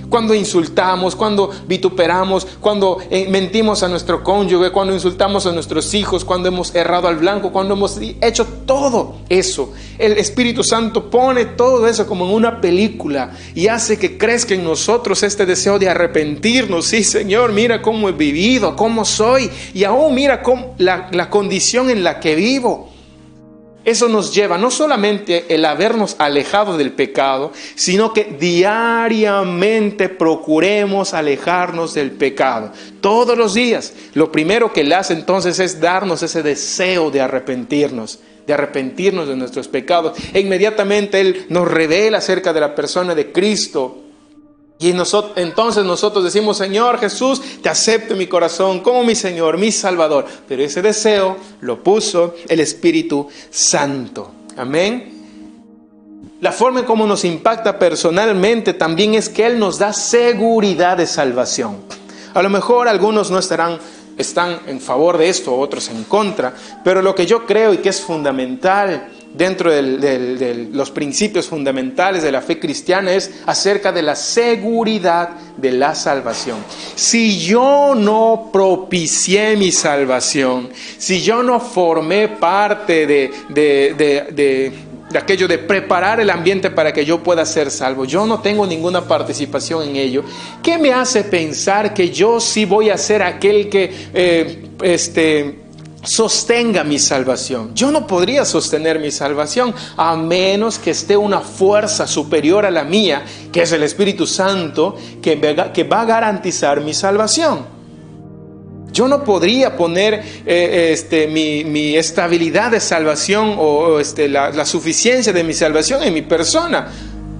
A: Cuando insultamos, cuando vituperamos, cuando mentimos a nuestro cónyuge, cuando insultamos a nuestros hijos, cuando hemos errado al blanco, cuando hemos hecho todo eso. El Espíritu Santo pone todo eso como en una película y hace que crezca en nosotros este deseo de arrepentirnos. Sí, Señor, mira cómo he vivido, cómo soy, y aún mira la condición en la que vivo. Eso nos lleva no solamente el habernos alejado del pecado, sino que diariamente procuremos alejarnos del pecado. Todos los días. Lo primero que Él hace entonces es darnos ese deseo de arrepentirnos de nuestros pecados. E inmediatamente Él nos revela acerca de la persona de Cristo. Y entonces nosotros decimos: Señor Jesús, te acepto en mi corazón como mi Señor, mi Salvador. Pero ese deseo lo puso el Espíritu Santo. Amén. La forma en cómo nos impacta personalmente también es que Él nos da seguridad de salvación. A lo mejor algunos no están en favor de esto, otros en contra. Pero lo que yo creo y que es fundamental dentro de los principios fundamentales de la fe cristiana es acerca de la seguridad de la salvación. Si yo no propicié mi salvación, si yo no formé parte de aquello de preparar el ambiente para que yo pueda ser salvo, yo no tengo ninguna participación en ello, ¿qué me hace pensar que yo sí voy a ser aquel que sostenga mi salvación? Yo no podría sostener mi salvación a menos que esté una fuerza superior a la mía, que es el Espíritu Santo, que va a garantizar mi salvación. Yo no podría poner mi estabilidad de salvación o la suficiencia de mi salvación en mi persona,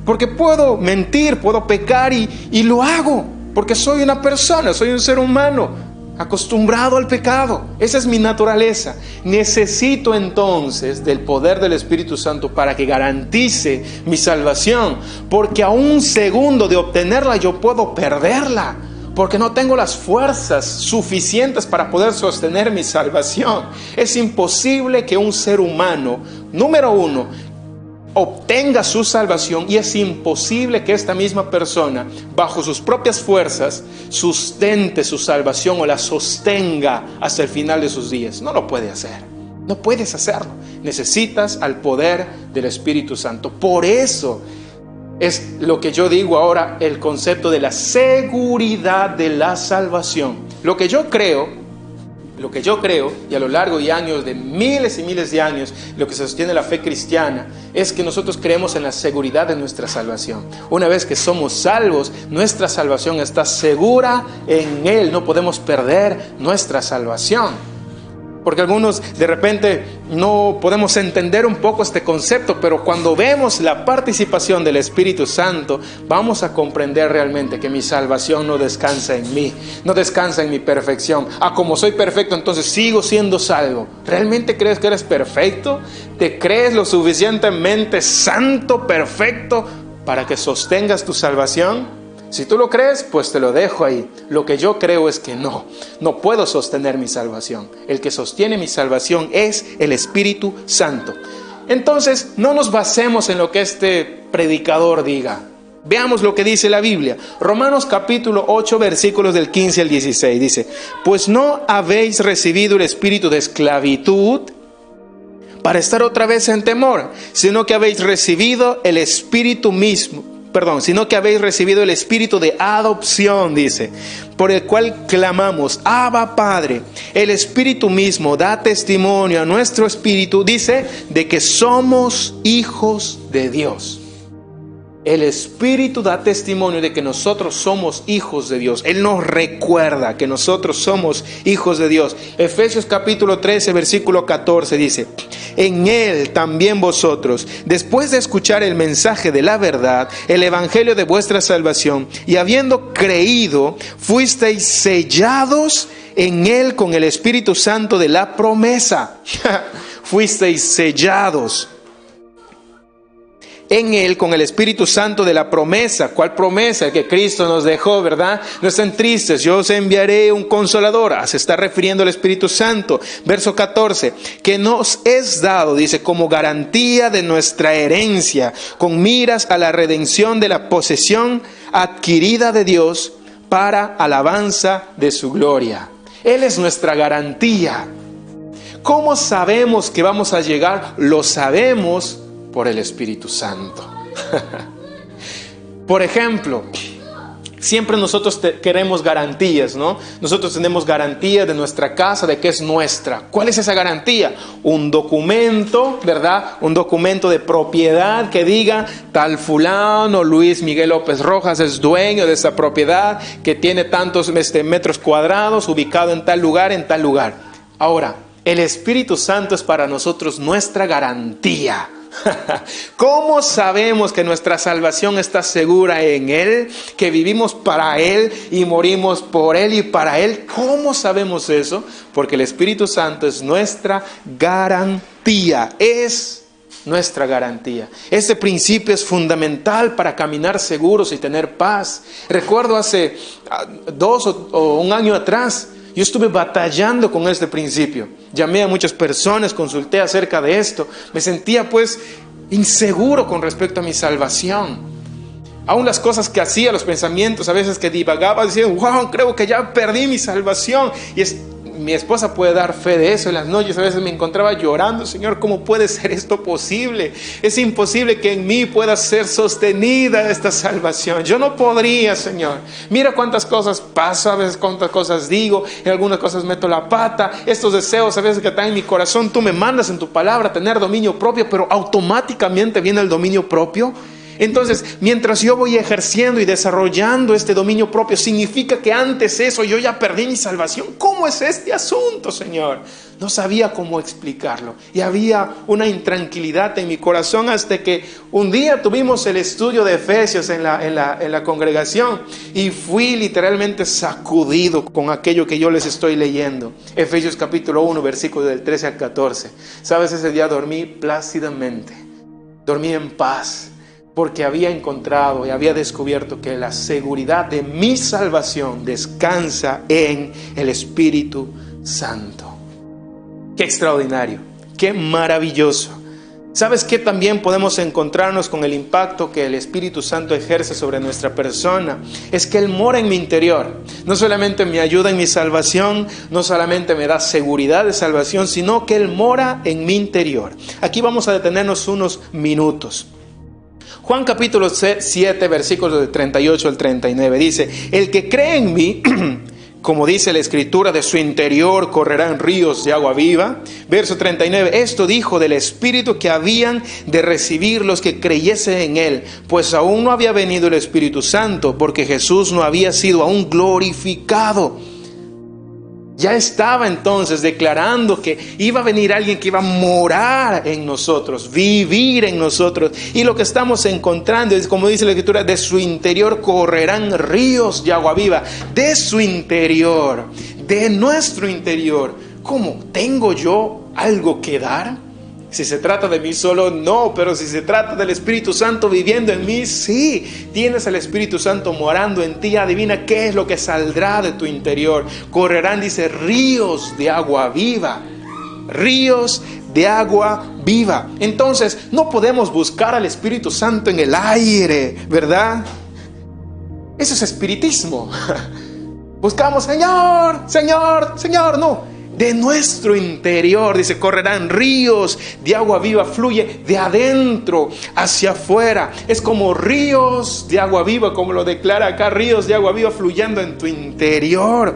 A: porque puedo mentir, puedo pecar y lo hago, porque soy una persona, soy un ser humano acostumbrado al pecado. Esa es mi naturaleza. Necesito entonces del poder del Espíritu Santo para que garantice mi salvación, porque a un segundo de obtenerla yo puedo perderla, porque no tengo las fuerzas suficientes para poder sostener mi salvación. Es imposible que un ser humano, número uno, obtenga su salvación, y es imposible que esta misma persona, bajo sus propias fuerzas, sustente su salvación o la sostenga hasta el final de sus días. No lo puede hacer. No puedes hacerlo. Necesitas al poder del Espíritu Santo. Por eso es lo que yo digo ahora, el concepto de la seguridad de la salvación. Lo que yo creo, y a lo largo de años, de miles y miles de años, lo que sostiene la fe cristiana es que nosotros creemos en la seguridad de nuestra salvación. Una vez que somos salvos, nuestra salvación está segura en Él. No podemos perder nuestra salvación. Porque algunos de repente no podemos entender un poco este concepto, pero cuando vemos la participación del Espíritu Santo, vamos a comprender realmente que mi salvación no descansa en mí, no descansa en mi perfección. Como soy perfecto, entonces sigo siendo salvo. ¿Realmente crees que eres perfecto? ¿Te crees lo suficientemente santo, perfecto, para que sostengas tu salvación? Si tú lo crees, pues te lo dejo ahí. Lo que yo creo es que no puedo sostener mi salvación. El que sostiene mi salvación es el Espíritu Santo. Entonces, no nos basemos en lo que este predicador diga. Veamos lo que dice la Biblia. Romanos capítulo 8, versículos del 15 al 16. Dice, pues no habéis recibido el espíritu de esclavitud para estar otra vez en temor, sino que habéis recibido el espíritu de adopción, dice, por el cual clamamos, Abba Padre. El Espíritu mismo da testimonio a nuestro espíritu, dice, de que somos hijos de Dios. El Espíritu da testimonio de que nosotros somos hijos de Dios. Él nos recuerda que nosotros somos hijos de Dios. Efesios capítulo 13, versículo 14 dice, en Él también vosotros, después de escuchar el mensaje de la verdad, el evangelio de vuestra salvación, y habiendo creído, fuisteis sellados en Él con el Espíritu Santo de la promesa. Fuisteis sellados en Él con el Espíritu Santo de la promesa. ¿Cuál promesa? Que Cristo nos dejó, ¿verdad? No estén tristes, yo os enviaré un consolador. Se está refiriendo al Espíritu Santo. Verso 14, que nos es dado, dice, como garantía de nuestra herencia, con miras a la redención de la posesión adquirida de Dios para alabanza de su gloria. Él es nuestra garantía. ¿Cómo sabemos que vamos a llegar? Lo sabemos por el Espíritu Santo. Por ejemplo, siempre nosotros queremos garantías, ¿no? Nosotros tenemos garantía de nuestra casa, de que es nuestra. ¿Cuál es esa garantía? Un documento, ¿verdad? Un documento de propiedad que diga tal fulano, Luis Miguel López Rojas es dueño de esa propiedad que tiene tantos metros cuadrados, ubicado en tal lugar, en tal lugar. Ahora, el Espíritu Santo es para nosotros nuestra garantía. ¿Cómo sabemos que nuestra salvación está segura en Él? Que vivimos para Él y morimos por Él y para Él. ¿Cómo sabemos eso? Porque el Espíritu Santo es nuestra garantía. Es nuestra garantía. Este principio es fundamental para caminar seguros y tener paz. Recuerdo hace 2 o un año atrás, yo estuve batallando con este principio. Llamé a muchas personas, consulté acerca de esto. Me sentía pues inseguro con respecto a mi salvación. Aún las cosas que hacía, los pensamientos a veces que divagaba, decía, wow, creo que ya perdí mi salvación. Y mi esposa puede dar fe de eso. En las noches a veces me encontraba llorando, Señor, ¿cómo puede ser esto posible? Es imposible que en mí pueda ser sostenida esta salvación. Yo no podría, Señor. Mira cuántas cosas paso, a veces cuántas cosas digo, en algunas cosas meto la pata. Estos deseos a veces que están en mi corazón, tú me mandas en tu palabra tener dominio propio, pero automáticamente viene el dominio propio. Entonces, mientras yo voy ejerciendo y desarrollando este dominio propio, significa que antes eso yo ya perdí mi salvación. ¿Cómo es este asunto, Señor? No sabía cómo explicarlo. Y había una intranquilidad en mi corazón hasta que un día tuvimos el estudio de Efesios en la congregación y fui literalmente sacudido con aquello que yo les estoy leyendo. Efesios capítulo 1, versículos del 13 al 14. ¿Sabes? Ese día dormí plácidamente. Dormí en paz. Porque había encontrado y había descubierto que la seguridad de mi salvación descansa en el Espíritu Santo. ¡Qué extraordinario! ¡Qué maravilloso! ¿Sabes qué? También podemos encontrarnos con el impacto que el Espíritu Santo ejerce sobre nuestra persona. Es que Él mora en mi interior. No solamente me ayuda en mi salvación, no solamente me da seguridad de salvación, sino que Él mora en mi interior. Aquí vamos a detenernos unos minutos. Juan capítulo 7, versículos del 38 al 39 dice, el que cree en mí, como dice la Escritura, de su interior correrán ríos de agua viva. Verso 39, esto dijo del Espíritu que habían de recibir los que creyesen en Él, pues aún no había venido el Espíritu Santo, porque Jesús no había sido aún glorificado. Ya estaba entonces declarando que iba a venir alguien que iba a morar en nosotros, vivir en nosotros. Y lo que estamos encontrando es, como dice la Escritura, de su interior correrán ríos de agua viva. De su interior, de nuestro interior. ¿Cómo? ¿Tengo yo algo que dar? Si se trata de mí solo, no, pero si se trata del Espíritu Santo viviendo en mí, sí. Tienes el Espíritu Santo morando en ti, adivina qué es lo que saldrá de tu interior. Correrán, dice, ríos de agua viva. ríos de agua viva. Entonces, no podemos buscar al Espíritu Santo en el aire, ¿verdad? Eso es espiritismo. Buscamos, Señor, Señor, Señor. No, de nuestro interior, dice, correrán ríos de agua viva, fluye de adentro hacia afuera. Es como ríos de agua viva, como lo declara acá, ríos de agua viva fluyendo en tu interior.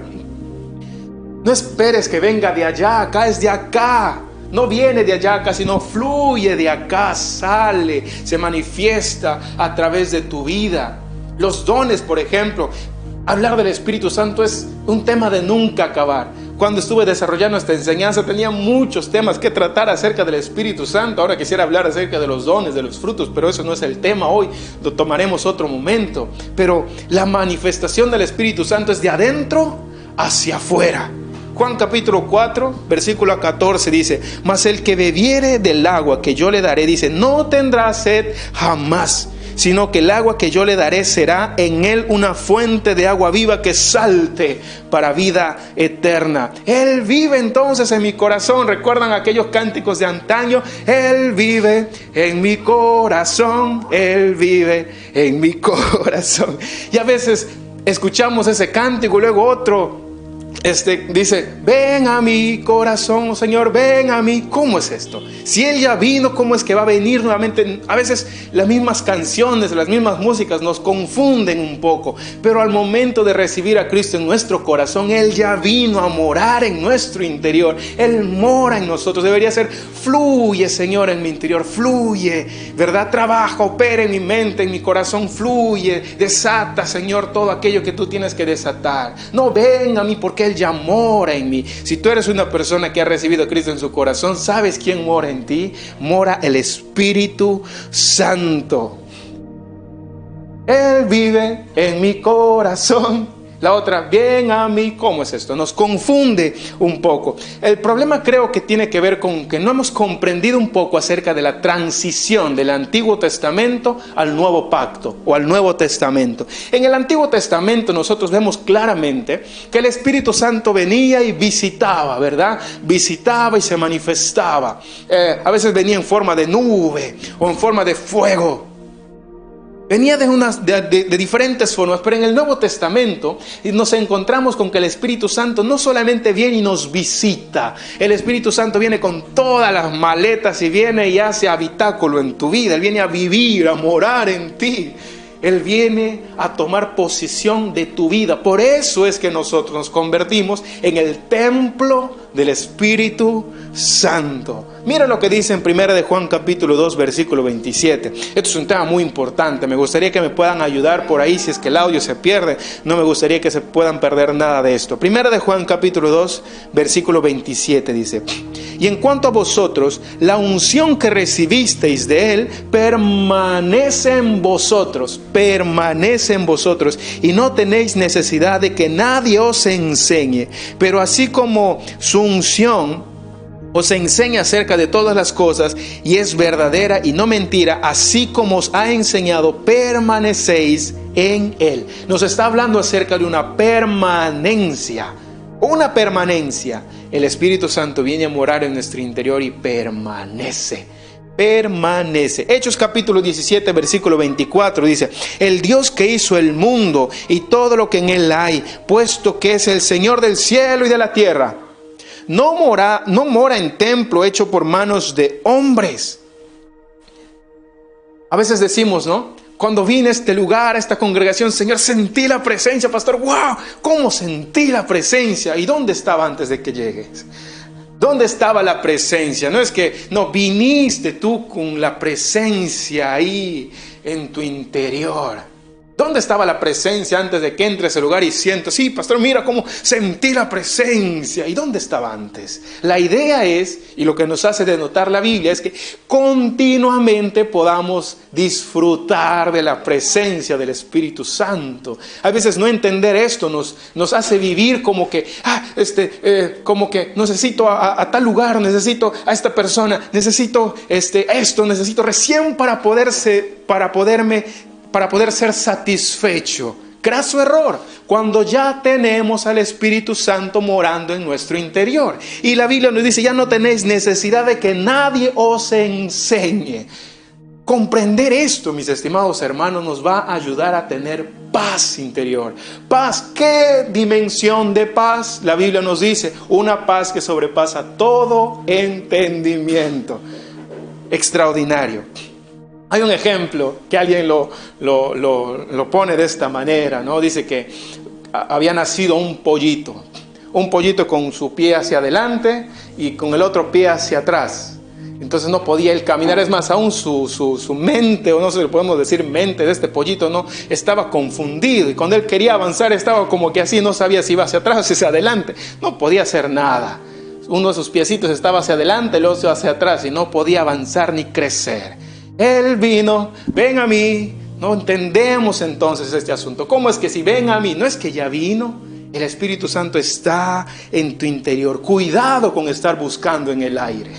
A: No esperes que venga de allá, acá es de acá. No viene de allá acá, sino fluye de acá, sale, se manifiesta a través de tu vida. Los dones, por ejemplo, hablar del Espíritu Santo es un tema de nunca acabar. Cuando estuve desarrollando esta enseñanza tenía muchos temas que tratar acerca del Espíritu Santo. Ahora quisiera hablar acerca de los dones, de los frutos, pero eso no es el tema hoy. Lo tomaremos otro momento. Pero la manifestación del Espíritu Santo es de adentro hacia afuera. Juan capítulo 4, versículo 14 dice: mas el que bebiere del agua que yo le daré, dice, no tendrá sed jamás, sino que el agua que yo le daré será en él una fuente de agua viva que salte para vida eterna. Él vive entonces en mi corazón. ¿Recuerdan aquellos cánticos de antaño? Él vive en mi corazón, Él vive en mi corazón. Y a veces escuchamos ese cántico y luego otro dice, ven a mi corazón, Señor, ven a mí. ¿Cómo es esto? Si Él ya vino, ¿cómo es que va a venir nuevamente? A veces las mismas canciones, las mismas músicas nos confunden un poco, pero al momento de recibir a Cristo en nuestro corazón, Él ya vino a morar en nuestro interior. Él mora en nosotros. Debería ser, fluye, Señor, en mi interior, fluye, ¿verdad? Trabaja, opera en mi mente, en mi corazón, fluye, desata, Señor, todo aquello que tú tienes que desatar. No, ven a mí porque Él ya mora en mí. Si tú eres una persona que ha recibido a Cristo en su corazón, ¿sabes quién mora en ti? Mora el Espíritu Santo. Él vive en mi corazón. La otra, ven a mí. ¿Cómo es esto? Nos confunde un poco. El problema creo que tiene que ver con que no hemos comprendido un poco acerca de la transición del Antiguo Testamento al Nuevo Pacto o al Nuevo Testamento. En el Antiguo Testamento nosotros vemos claramente que el Espíritu Santo venía y visitaba, ¿verdad? Visitaba y se manifestaba. A veces venía en forma de nube o en forma de fuego. Venía de diferentes formas, pero en el Nuevo Testamento nos encontramos con que el Espíritu Santo no solamente viene y nos visita. El Espíritu Santo viene con todas las maletas y viene y hace habitáculo en tu vida. Él viene a vivir, a morar en ti. Él viene a tomar posesión de tu vida. Por eso es que nosotros nos convertimos en el templo del Espíritu Santo. Mira lo que dice en 1 de Juan capítulo 2 versículo 27. Esto es un tema muy importante. Me gustaría que me puedan ayudar por ahí si es que el audio se pierde. No me gustaría que se puedan perder nada de esto. 1 de Juan capítulo 2 versículo 27 dice: y en cuanto a vosotros, la unción que recibisteis de Él permanece en vosotros, y no tenéis necesidad de que nadie os enseñe, pero así como su unción os enseña acerca de todas las cosas y es verdadera y no mentira, así como os ha enseñado, permanecéis en Él. Nos está hablando acerca de una permanencia. El Espíritu Santo viene a morar en nuestro interior y permanece. Hechos capítulo 17 versículo 24 dice: el Dios que hizo el mundo y todo lo que en él hay, puesto que es el Señor del cielo y de la tierra, no mora en templo hecho por manos de hombres. A veces decimos, ¿no? Cuando vine a este lugar, a esta congregación, Señor, sentí la presencia, pastor. ¡Wow! ¿Cómo sentí la presencia? ¿Y dónde estaba antes de que llegues? ¿Dónde estaba la presencia? No es que no viniste tú con la presencia ahí en tu interior. ¿Dónde estaba la presencia antes de que entres a ese lugar y siento, sí, pastor, mira cómo sentí la presencia? ¿Y dónde estaba antes? La idea es, y lo que nos hace denotar la Biblia, es que continuamente podamos disfrutar de la presencia del Espíritu Santo. A veces no entender esto nos hace vivir como que, como que necesito a tal lugar, necesito a esta persona, necesito esto, necesito recién para poder ser satisfecho. Craso error, cuando ya tenemos al Espíritu Santo morando en nuestro interior. Y la Biblia nos dice, ya no tenéis necesidad de que nadie os enseñe. Comprender esto, mis estimados hermanos, nos va a ayudar a tener paz interior. Paz, ¿qué dimensión de paz? La Biblia nos dice, una paz que sobrepasa todo entendimiento. Extraordinario. Hay un ejemplo que alguien lo pone de esta manera, ¿no? Dice que había nacido un pollito con su pie hacia adelante y con el otro pie hacia atrás. Entonces no podía él caminar, es más, aún su mente, o no sé, le podemos decir mente de este pollito, no, estaba confundido. Y cuando él quería avanzar estaba como que así, no sabía si iba hacia atrás o hacia adelante. No podía hacer nada. Uno de sus piecitos estaba hacia adelante, el otro hacia atrás, y no podía avanzar ni crecer. Él vino, ven a mí. No entendemos entonces este asunto. ¿Cómo es que si ven a mí? No es que ya vino. El Espíritu Santo está en tu interior. Cuidado con estar buscando en el aire.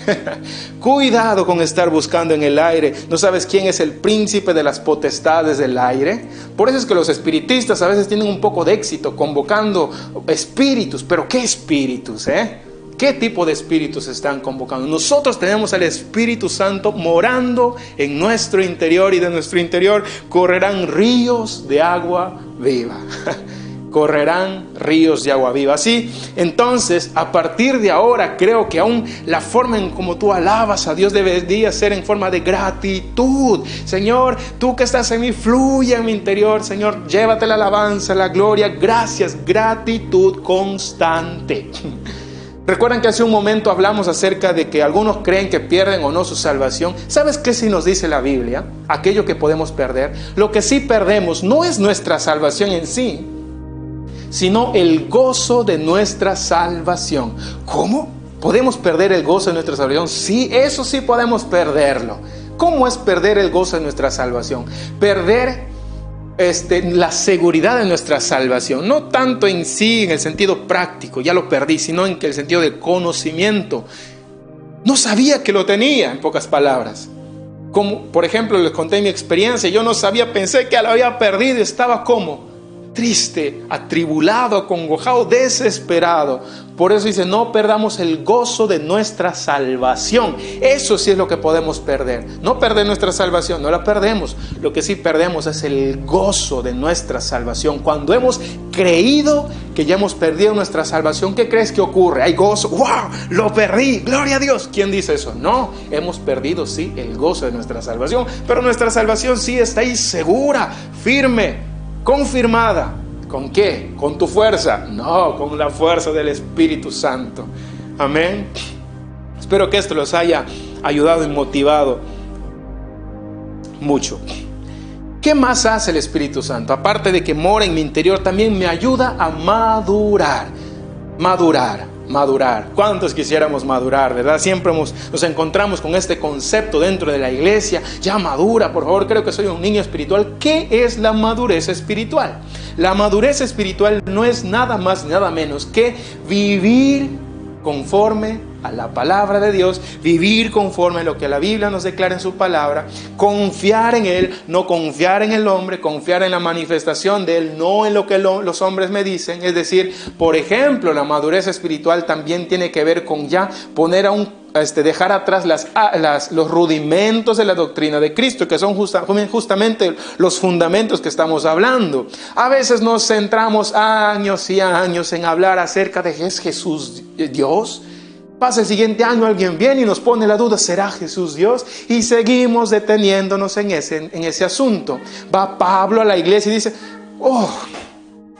A: Cuidado con estar buscando en el aire. ¿No sabes quién es el príncipe de las potestades del aire? Por eso es que los espiritistas a veces tienen un poco de éxito convocando espíritus. ¿Pero qué espíritus, ¿Qué tipo de espíritus están convocando? Nosotros tenemos al Espíritu Santo morando en nuestro interior, y de nuestro interior correrán ríos de agua viva. Correrán ríos de agua viva. Así, entonces, a partir de ahora, creo que aún la forma en como tú alabas a Dios debería ser en forma de gratitud. Señor, tú que estás en mí, fluye en mi interior. Señor, llévate la alabanza, la gloria, gracias, gratitud constante. Recuerdan que hace un momento hablamos acerca de que algunos creen que pierden o no su salvación. ¿Sabes qué sí nos dice la Biblia? Aquello que podemos perder. Lo que sí perdemos no es nuestra salvación en sí, sino el gozo de nuestra salvación. ¿Cómo? ¿Podemos perder el gozo de nuestra salvación? Sí, eso sí podemos perderlo. ¿Cómo es perder el gozo de nuestra salvación? Perder la seguridad de nuestra salvación. No tanto en sí, en el sentido práctico, ya lo perdí, sino en el sentido de conocimiento. No sabía que lo tenía, en pocas palabras. Como, por ejemplo, les conté mi experiencia. Yo no sabía, pensé que lo había perdido. Estaba como triste, atribulado, acongojado, desesperado. Por eso dice, no perdamos el gozo de nuestra salvación. Eso sí es lo que podemos perder. No perder nuestra salvación, no la perdemos. Lo que sí perdemos es el gozo de nuestra salvación. Cuando hemos creído que ya hemos perdido nuestra salvación, ¿qué crees que ocurre? Hay gozo. ¡Wow! Lo perdí. ¡Gloria a Dios! ¿Quién dice eso? No, hemos perdido sí el gozo de nuestra salvación. Pero nuestra salvación sí está ahí segura, firme, confirmada. ¿Con qué? ¿Con tu fuerza? No, con la fuerza del Espíritu Santo. Amén. Espero que esto los haya ayudado y motivado mucho. ¿Qué más hace el Espíritu Santo? Aparte de que mora en mi interior, también me ayuda a madurar. Madurar. ¿Cuántos quisiéramos madurar, verdad? Siempre nos encontramos con este concepto dentro de la iglesia. Ya madura, por favor, creo que soy un niño espiritual. ¿Qué es la madurez espiritual? La madurez espiritual no es nada más, nada menos que vivir conforme a la palabra de Dios, vivir conforme a lo que la Biblia nos declara en su palabra, confiar en Él, no confiar en el hombre, confiar en la manifestación de Él, no en lo que los hombres me dicen. Es decir, por ejemplo, la madurez espiritual también tiene que ver con ya poner dejar atrás los rudimentos de la doctrina de Cristo, que son justamente los fundamentos que estamos hablando. A veces nos centramos años y años en hablar acerca de ¿es Jesús Dios? Pasa el siguiente año, alguien viene y nos pone la duda, ¿será Jesús Dios? Y seguimos deteniéndonos en ese asunto. Va Pablo a la iglesia y dice,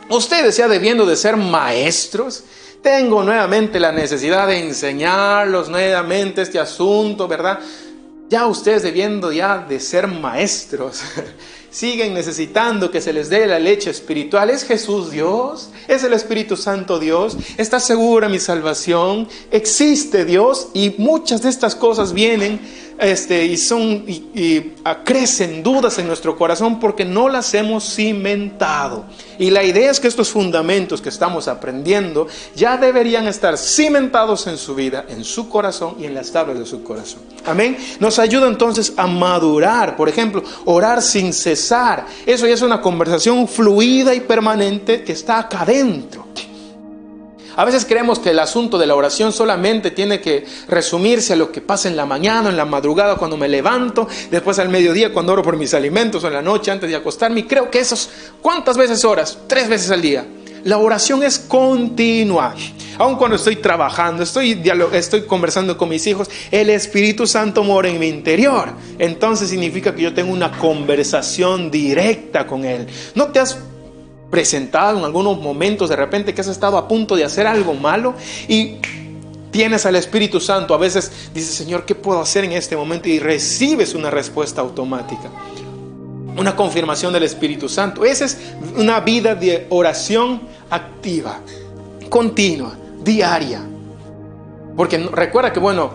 A: ustedes ya debiendo de ser maestros, tengo nuevamente la necesidad de enseñarlos nuevamente este asunto, ¿verdad? Ya ustedes debiendo ya de ser maestros, siguen necesitando que se les dé la leche espiritual. ¿Es Jesús Dios? ¿Es el Espíritu Santo Dios? ¿Está segura mi salvación? ¿Existe Dios? Y muchas de estas cosas vienen crecen dudas en nuestro corazón porque no las hemos cimentado. Y la idea es que estos fundamentos que estamos aprendiendo ya deberían estar cimentados en su vida, en su corazón y en las tablas de su corazón. Amén. Nos ayuda entonces a madurar. Por ejemplo, orar sin cesar. Eso ya es una conversación fluida y permanente que está acá adentro. A veces creemos que el asunto de la oración solamente tiene que resumirse a lo que pasa en la mañana, en la madrugada cuando me levanto, después al mediodía cuando oro por mis alimentos o en la noche antes de acostarme. Y creo que esos, ¿cuántas veces oras? 3 veces al día. La oración es continua. Aun cuando estoy trabajando, estoy conversando con mis hijos, el Espíritu Santo mora en mi interior. Entonces significa que yo tengo una conversación directa con Él. ¿No te has presentado en algunos momentos de repente que has estado a punto de hacer algo malo y tienes al Espíritu Santo? A veces dices, Señor, ¿qué puedo hacer en este momento? Y recibes una respuesta automática, una confirmación del Espíritu Santo. Esa es una vida de oración activa, continua, diaria. Porque recuerda que bueno,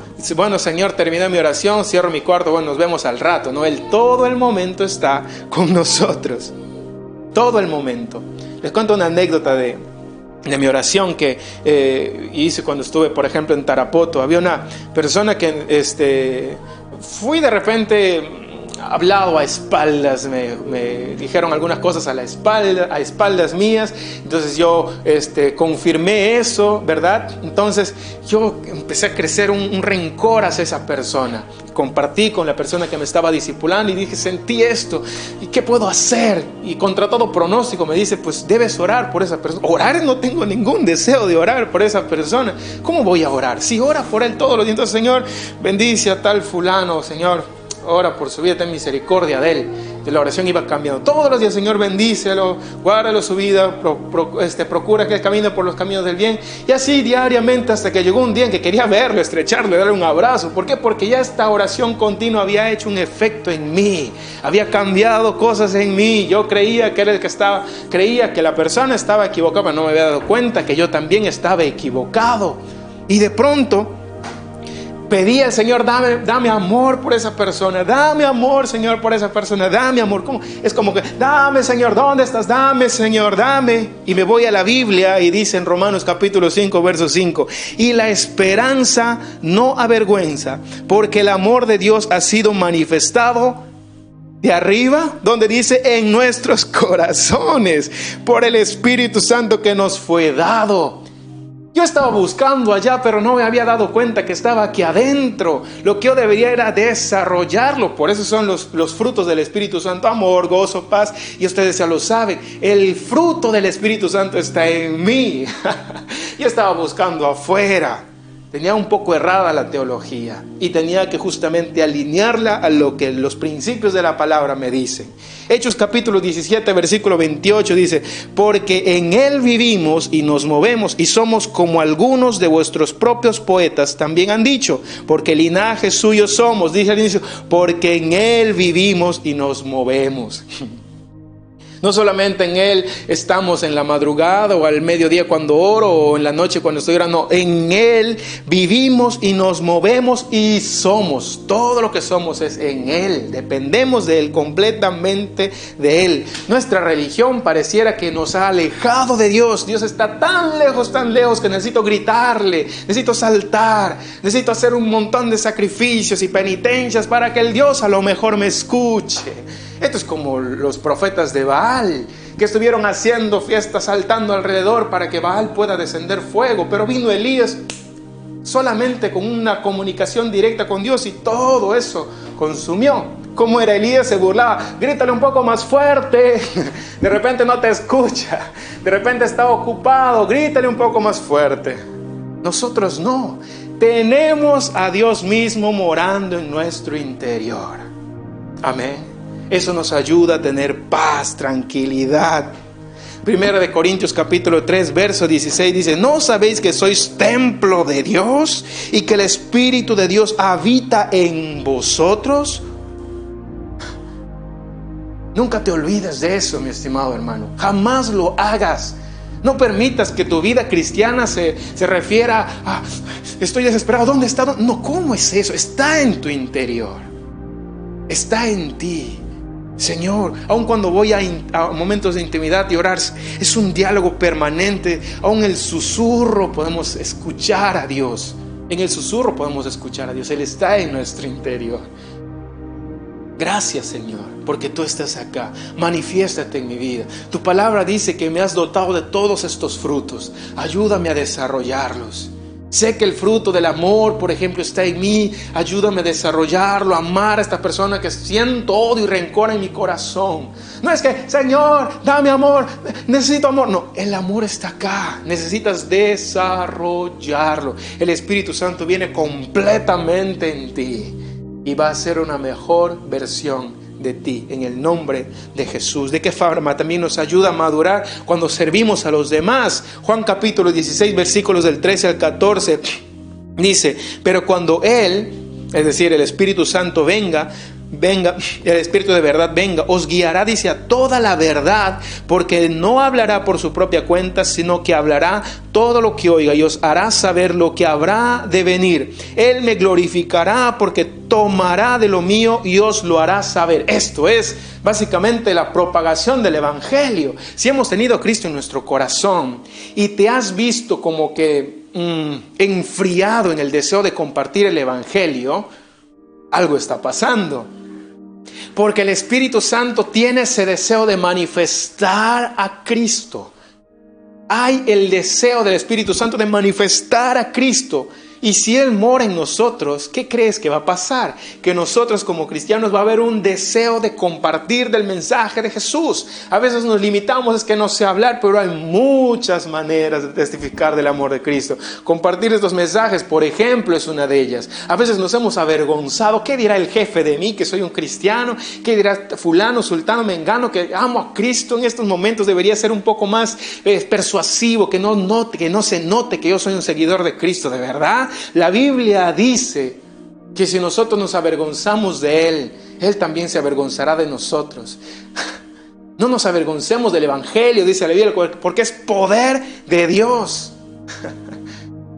A: Señor, terminé mi oración, cierro mi cuarto, bueno, nos vemos al rato, ¿no? Él todo el momento está con nosotros. Todo el momento. Les cuento una anécdota de mi oración que hice cuando estuve, por ejemplo, en Tarapoto. Había una persona que fui de repente hablado a espaldas, me dijeron algunas cosas a espaldas mías. Entonces yo confirmé eso, ¿verdad? Entonces yo empecé a crecer un rencor hacia esa persona. Compartí con la persona que me estaba discipulando y dije, sentí esto, ¿y qué puedo hacer? Y contra todo pronóstico me dice, pues debes orar por esa persona. Orar, no tengo ningún deseo de orar por esa persona. ¿Cómo voy a orar? Si ora por él todos los días. Entonces, Señor, bendice a tal fulano, Señor, ora por su vida, ten misericordia de él. Y la oración iba cambiando. Todos los días, Señor, bendícelo, guárdalo su vida, procura que él camine por los caminos del bien. Y así diariamente hasta que llegó un día en que quería verlo, estrecharlo, darle un abrazo. ¿Por qué? Porque ya esta oración continua había hecho un efecto en mí. Había cambiado cosas en mí. Yo creía que era el que estaba, creía que la persona estaba equivocada, pero no me había dado cuenta que yo también estaba equivocado. Y de pronto pedí al Señor, dame amor por esa persona, dame amor, Señor, por esa persona, dame amor. ¿Cómo? Es como que, dame, Señor, ¿dónde estás? Dame, Señor, dame. Y me voy a la Biblia y dice en Romanos capítulo 5, verso 5, y la esperanza no avergüenza, porque el amor de Dios ha sido manifestado de arriba, donde dice en nuestros corazones, por el Espíritu Santo que nos fue dado. Yo estaba buscando allá, pero no me había dado cuenta que estaba aquí adentro. Lo que yo debería era desarrollarlo. Por eso son los frutos del Espíritu Santo: amor, gozo, paz. Y ustedes ya lo saben, el fruto del Espíritu Santo está en mí. Yo estaba buscando afuera. Tenía un poco errada la teología y tenía que justamente alinearla a lo que los principios de la palabra me dicen. Hechos capítulo 17, versículo 28 dice, porque en Él vivimos y nos movemos y somos como algunos de vuestros propios poetas también han dicho, porque linaje suyo somos, dice al inicio, porque en Él vivimos y nos movemos. No solamente en Él estamos en la madrugada o al mediodía cuando oro o en la noche cuando estoy orando. En Él vivimos y nos movemos y somos. Todo lo que somos es en Él. Dependemos de Él, completamente de Él. Nuestra religión pareciera que nos ha alejado de Dios. Dios está tan lejos que necesito gritarle, necesito saltar, necesito hacer un montón de sacrificios y penitencias para que el Dios a lo mejor me escuche. Esto es como los profetas de Baal, que estuvieron haciendo fiestas, saltando alrededor para que Baal pueda descender fuego. Pero vino Elías solamente con una comunicación directa con Dios y todo eso consumió. ¿Cómo era Elías? Se burlaba. Grítale un poco más fuerte. De repente no te escucha. De repente está ocupado. Grítale un poco más fuerte. Nosotros no. Tenemos a Dios mismo morando en nuestro interior. Amén. Eso nos ayuda a tener paz, tranquilidad. Primera de Corintios capítulo 3, verso 16 dice, ¿no sabéis que sois templo de Dios y que el Espíritu de Dios habita en vosotros? Nunca te olvides de eso, mi estimado hermano. Jamás lo hagas. No permitas que tu vida cristiana se refiera a estoy desesperado. ¿Dónde está? No, ¿cómo es eso? Está en tu interior. Está en ti. Señor, aun cuando voy a momentos de intimidad y orar, es un diálogo permanente. Aun en el susurro podemos escuchar a Dios. En el susurro podemos escuchar a Dios. Él está en nuestro interior. Gracias, Señor, porque tú estás acá. Manifiéstate en mi vida. Tu palabra dice que me has dotado de todos estos frutos. Ayúdame a desarrollarlos. Sé que el fruto del amor, por ejemplo, está en mí. Ayúdame a desarrollarlo, a amar a esta persona que siento odio y rencor en mi corazón. No es que, Señor, dame amor, necesito amor. No, el amor está acá. Necesitas desarrollarlo. El Espíritu Santo viene completamente en ti y va a ser una mejor versión de ti, en el nombre de Jesús. ¿De qué forma también nos ayuda a madurar cuando servimos a los demás? Juan capítulo 16, versículos del 13 al 14, dice: pero cuando Él, es decir, el Espíritu Santo venga, el Espíritu de verdad venga, os guiará, dice, a toda la verdad, porque no hablará por su propia cuenta, sino que hablará todo lo que oiga y os hará saber lo que habrá de venir. Él me glorificará, porque tomará de lo mío y os lo hará saber. Esto es básicamente la propagación del Evangelio. Si hemos tenido a Cristo en nuestro corazón y te has visto como que enfriado en el deseo de compartir el Evangelio, algo está pasando. Porque el Espíritu Santo tiene ese deseo de manifestar a Cristo. Hay el deseo del Espíritu Santo de manifestar a Cristo. Y si Él mora en nosotros, ¿qué crees que va a pasar? Que nosotros como cristianos va a haber un deseo de compartir del mensaje de Jesús. A veces nos limitamos, es que no sé hablar, pero hay muchas maneras de testificar del amor de Cristo. Compartir estos mensajes, por ejemplo, es una de ellas. A veces nos hemos avergonzado. ¿Qué dirá el jefe de mí, que soy un cristiano? ¿Qué dirá fulano, sultano, mengano, que amo a Cristo? En estos momentos debería ser un poco más persuasivo, que no se note que yo soy un seguidor de Cristo, ¿de verdad? La Biblia dice que si nosotros nos avergonzamos de Él, Él también se avergonzará de nosotros. No nos avergoncemos del Evangelio, dice la Biblia, porque es poder de Dios.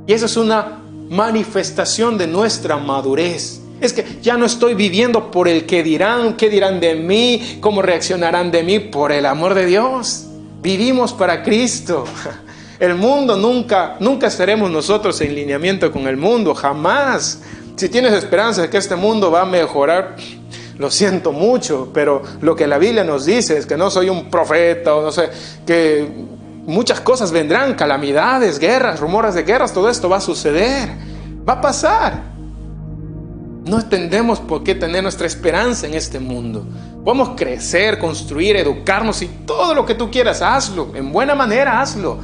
A: Y eso es una manifestación de nuestra madurez. Es que ya no estoy viviendo por el qué dirán de mí, cómo reaccionarán de mí, por el amor de Dios. Vivimos para Cristo. El mundo nunca estaremos nosotros en lineamiento con el mundo, jamás. Si tienes esperanza de que este mundo va a mejorar, lo siento mucho, pero lo que la Biblia nos dice es que no soy un profeta, o no sé, que muchas cosas vendrán, calamidades, guerras, rumores de guerras, todo esto va a suceder, va a pasar. No tendremos por qué tener nuestra esperanza en este mundo. Podemos crecer, construir, educarnos y todo lo que tú quieras, hazlo, en buena manera hazlo.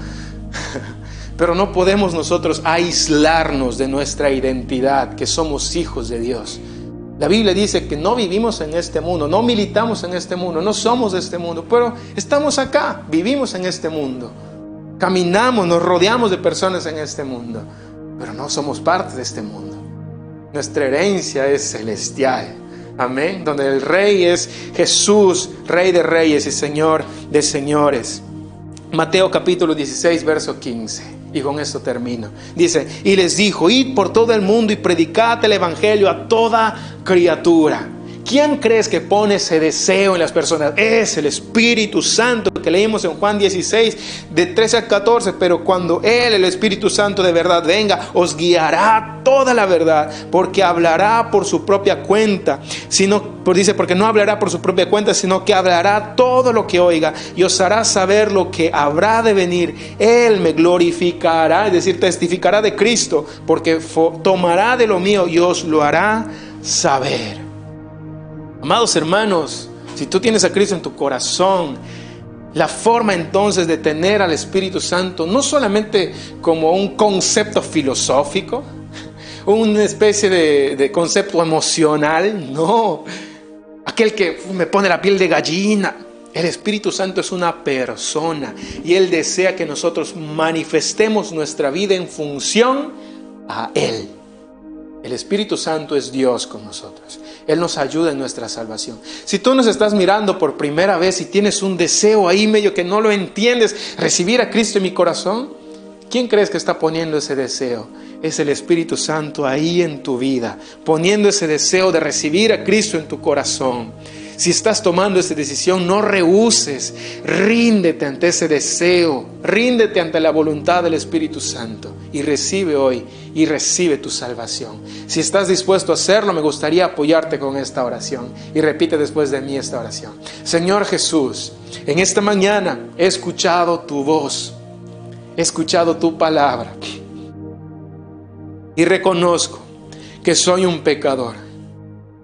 A: Pero no podemos nosotros aislarnos de nuestra identidad, que somos hijos de Dios. La Biblia dice que no vivimos en este mundo, no militamos en este mundo, no somos de este mundo, pero estamos acá, vivimos en este mundo, caminamos, nos rodeamos de personas en este mundo, pero no somos parte de este mundo. Nuestra herencia es celestial, amén, donde el Rey es Jesús, Rey de reyes y Señor de señores. Mateo capítulo 16, verso 15. Y con esto termino. Dice: y les dijo: id por todo el mundo y predicad el Evangelio a toda criatura. ¿Quién crees que pone ese deseo en las personas? Es el Espíritu Santo, que leímos en Juan 16, de 13 al 14. Pero cuando Él, el Espíritu Santo de verdad, venga, os guiará toda la verdad, porque hablará por su propia cuenta. Porque no hablará por su propia cuenta, sino que hablará todo lo que oiga y os hará saber lo que habrá de venir. Él me glorificará, es decir, testificará de Cristo, porque tomará de lo mío y os lo hará saber. Amados hermanos, si tú tienes a Cristo en tu corazón, la forma entonces de tener al Espíritu Santo, no solamente como un concepto filosófico, una especie de concepto emocional, no, aquel que me pone la piel de gallina. El Espíritu Santo es una persona y Él desea que nosotros manifestemos nuestra vida en función a Él. El Espíritu Santo es Dios con nosotros. Él nos ayuda en nuestra salvación. Si tú nos estás mirando por primera vez y tienes un deseo ahí medio que no lo entiendes, recibir a Cristo en mi corazón, ¿quién crees que está poniendo ese deseo? es el Espíritu Santo ahí en tu vida, poniendo ese deseo de recibir a Cristo en tu corazón. Si estás tomando esa decisión, no rehúses, ríndete ante ese deseo, ríndete ante la voluntad del Espíritu Santo y recibe hoy y recibe tu salvación. Si estás dispuesto a hacerlo, me gustaría apoyarte con esta oración y repite después de mí esta oración. Señor Jesús, en esta mañana he escuchado tu voz, he escuchado tu palabra y reconozco que soy un pecador.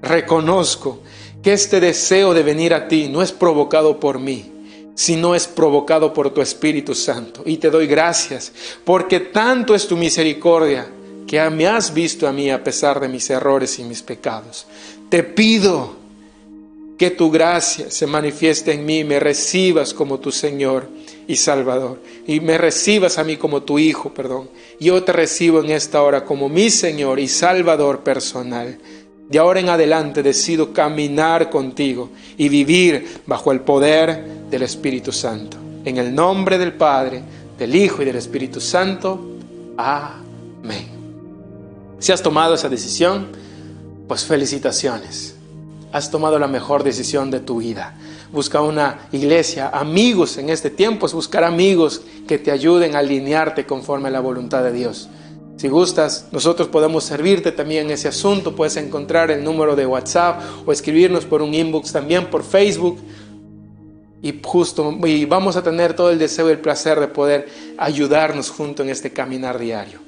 A: Reconozco que este deseo de venir a ti no es provocado por mí, sino es provocado por tu Espíritu Santo. Y te doy gracias, porque tanto es tu misericordia que me has visto a mí a pesar de mis errores y mis pecados. Te pido que tu gracia se manifieste en mí, me recibas como tu Señor y Salvador, y me recibas a mí como tu Hijo, Yo te recibo en esta hora como mi Señor y Salvador personal. De ahora en adelante decido caminar contigo y vivir bajo el poder del Espíritu Santo. En el nombre del Padre, del Hijo y del Espíritu Santo. Amén. Si has tomado esa decisión, pues felicitaciones. Has tomado la mejor decisión de tu vida. Busca una iglesia, amigos en este tiempo, es buscar amigos que te ayuden a alinearte conforme a la voluntad de Dios. Si gustas, nosotros podemos servirte también en ese asunto. Puedes encontrar el número de WhatsApp o escribirnos por un inbox también por Facebook. Y vamos a tener todo el deseo y el placer de poder ayudarnos juntos en este caminar diario.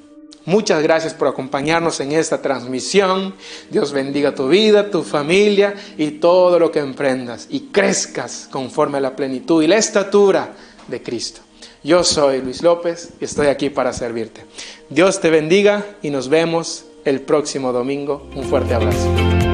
A: Muchas gracias por acompañarnos en esta transmisión. Dios bendiga tu vida, tu familia y todo lo que emprendas. Y crezcas conforme a la plenitud y la estatura de Cristo. Yo soy Luis López y estoy aquí para servirte. Dios te bendiga y nos vemos el próximo domingo. Un fuerte abrazo.